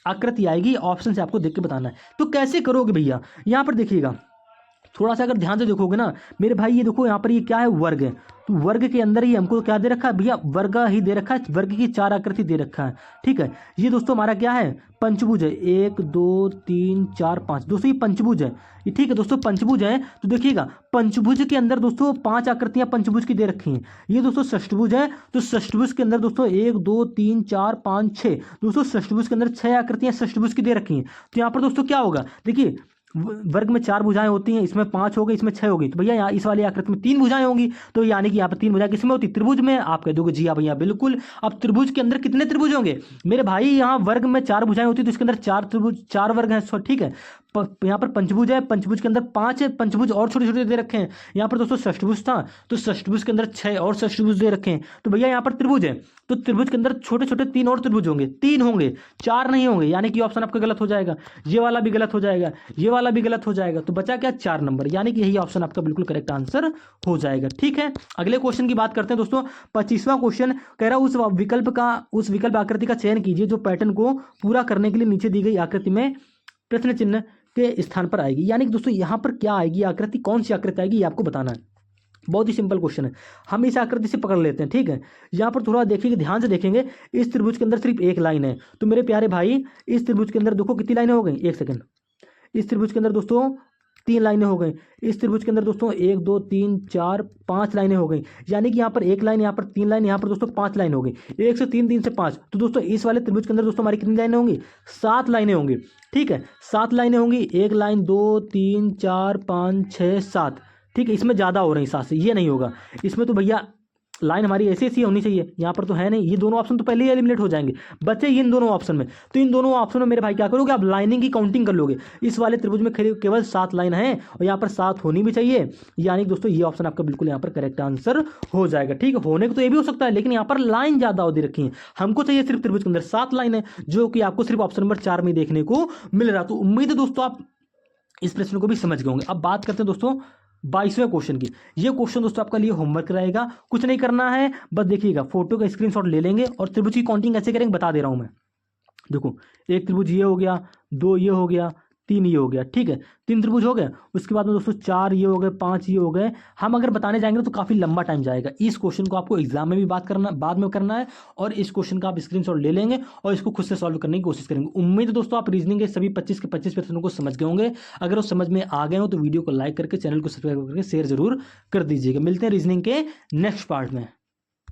Speaker 1: आकृति आएगी, ऑप्शन से आपको देख के बताना है। तो कैसे करोगे भैया, यहाँ पर देखिएगा, थोड़ा सा अगर ध्यान से देखोगे ना मेरे भाई, ये देखो यहाँ पर ये क्या है, वर्ग है, तो वर्ग के अंदर ही हमको क्या दे रखा है भैया, वर्ग ही दे रखा है, वर्ग की 4 आकृति दे रखा है। ठीक है, ये दोस्तों हमारा क्या है, पंचभुज है, 1 2 3 4 5, दोस्तों ये पंचभुज है, ये ठीक है दोस्तों पंचभुज है। तो देखिएगा पंचभुज के अंदर दोस्तों 5 आकृतियां पंचभुज की दे रखी हैं, ये दोस्तों षष्ठभुज है, तो षष्ठभुज के अंदर दोस्तों 1 2 3 4 5 6, दोस्तों षष्ठभुज के अंदर 6 आकृतियां षष्ठभुज की दे रखी हैं। तो यहाँ पर दोस्तों क्या होगा, देखिए वर्ग में 4 भुजाएं होती हैं, इसमें 5 हो गई, इसमें 6 होगी, तो भैया यहाँ इस वाली आकृति में 3 भुजाएं होंगी, तो यानी कि यहाँ पर 3 भुजाएं किसमें होती, त्रिभुज में। आप कह दोगे जी हाँ भैया बिल्कुल। अब त्रिभुज के अंदर कितने त्रिभुज होंगे मेरे भाई, यहाँ वर्ग में 4 भुजाएं होती है, तो इसके अंदर 4 त्रिभुज, 4 वर्ग हैं, ठीक है। यहाँ पर पंचभुज है, पंचभुज के अंदर 5 है, पंचभुज और छोटे छोटे दे रखे हैं। यहाँ पर दोस्तों षष्ठभुज था, तो षष्ठभुज के अंदर 6 और षष्ठभुज दे रखे हैं, तो भैया यहाँ पर त्रिभुज है, तो त्रिभुज के अंदर छोटे छोटे 3 और त्रिभुज होंगे, 3 होंगे, 4 नहीं होंगे, यानी कि ऑप्शन आपका गलत हो जाएगा, ये वाला भी गलत हो जाएगा, ये वाला भी गलत हो जाएगा, तो बचा क्या 4 नंबर, यानी कि यही ऑप्शन आपका बिल्कुल करेक्ट आंसर हो जाएगा। ठीक है, अगले क्वेश्चन की बात करते हैं दोस्तों, 25वां क्वेश्चन कह रहा उस विकल्प आकृति का चयन कीजिए जो पैटर्न को पूरा करने के लिए नीचे दी गई आकृति में प्रश्न चिन्ह के स्थान पर आएगी, यानी कि दोस्तों यहाँ पर क्या आएगी आकृति, कौन सी आकृति आएगी ये आपको बताना है। बहुत ही सिंपल क्वेश्चन है, हम इस आकृति से पकड़ लेते हैं। ठीक है, यहाँ पर थोड़ा देखिए, ध्यान से देखेंगे, इस त्रिभुज के अंदर सिर्फ एक लाइन है, तो मेरे प्यारे भाई इस त्रिभुज के अंदर देखो कितनी लाइनें हो गई, 1 सेकंड, इस त्रिभुज के अंदर दोस्तों 3 लाइनें हो गई, इस त्रिभुज के अंदर दोस्तों 1 2 3 4 5 लाइनें हो गई, यानी कि यहाँ पर 1 लाइन, यहाँ पर 3 लाइन, यहाँ पर दोस्तों 5 लाइन हो गई, 1 से 3 3 से 5, तो दोस्तों इस वाले त्रिभुज के अंदर दोस्तों हमारी कितनी लाइनें होंगी, 7 लाइनें होंगी। ठीक है, 7 लाइनें होंगी, 1 लाइन 2 3 4 5 6 7, ठीक है, इसमें ज़्यादा हो रही 7 से, ये नहीं होगा, इसमें तो भैया लाइन हमारी ऐसी ऐसी होनी चाहिए, यहाँ पर तो है नहीं, ये दोनों ऑप्शन तो पहले ही एलिमिनेट हो जाएंगे, बचे इन दोनों ऑप्शन में, तो इन दोनों ऑप्शन में मेरे भाई क्या करोगे आप, लाइनिंग की काउंटिंग कर लोगे, इस वाले त्रिभुज में केवल 7 लाइन है और यहाँ पर 7 होनी भी चाहिए, यानी कि दोस्तों ये ऑप्शन आपका बिल्कुल यहाँ पर करेक्ट आंसर हो जाएगा। ठीक है, होने को तो ये भी हो सकता है, लेकिन यहाँ पर लाइन ज्यादा हो दे रखी है, हमको चाहिए सिर्फ त्रिभुज के अंदर 7 लाइन है, जो कि आपको सिर्फ ऑप्शन नंबर 4 में देखने को मिल रहा। तो उम्मीद है दोस्तों आप इस प्रश्न को भी समझ गए होंगे। अब बात करते हैं दोस्तों 22वें क्वेश्चन की। ये क्वेश्चन दोस्तों आपका लिए होमवर्क रहेगा, कुछ नहीं करना है, बस देखिएगा फोटो का स्क्रीनशॉट ले लेंगे और त्रिभुज की काउंटिंग कैसे करेंगे बता दे रहा हूं मैं। देखो, एक त्रिभुज ये हो गया, 2 ये हो गया, 3 ये हो गया, ठीक है, 3 त्रिभुज हो गए, उसके बाद में दोस्तों 4 ये हो गए, 5 ये हो गए। हम अगर बताने जाएंगे तो काफी लंबा टाइम जाएगा, इस क्वेश्चन को आपको एग्जाम में भी बाद में करना है, और इस क्वेश्चन का आप स्क्रीनशॉट ले लेंगे और इसको खुद से सॉल्व करने की कोशिश करेंगे। उम्मीद है दोस्तों आप रीजनिंग के सभी 25 के 25 प्रश्नों को समझ गए होंगे। अगर वो समझ में आ गए हो तो वीडियो को लाइक करके, चैनल को सब्सक्राइब करके शेयर जरूर कर दीजिएगा। मिलते हैं रीजनिंग के नेक्स्ट पार्ट में।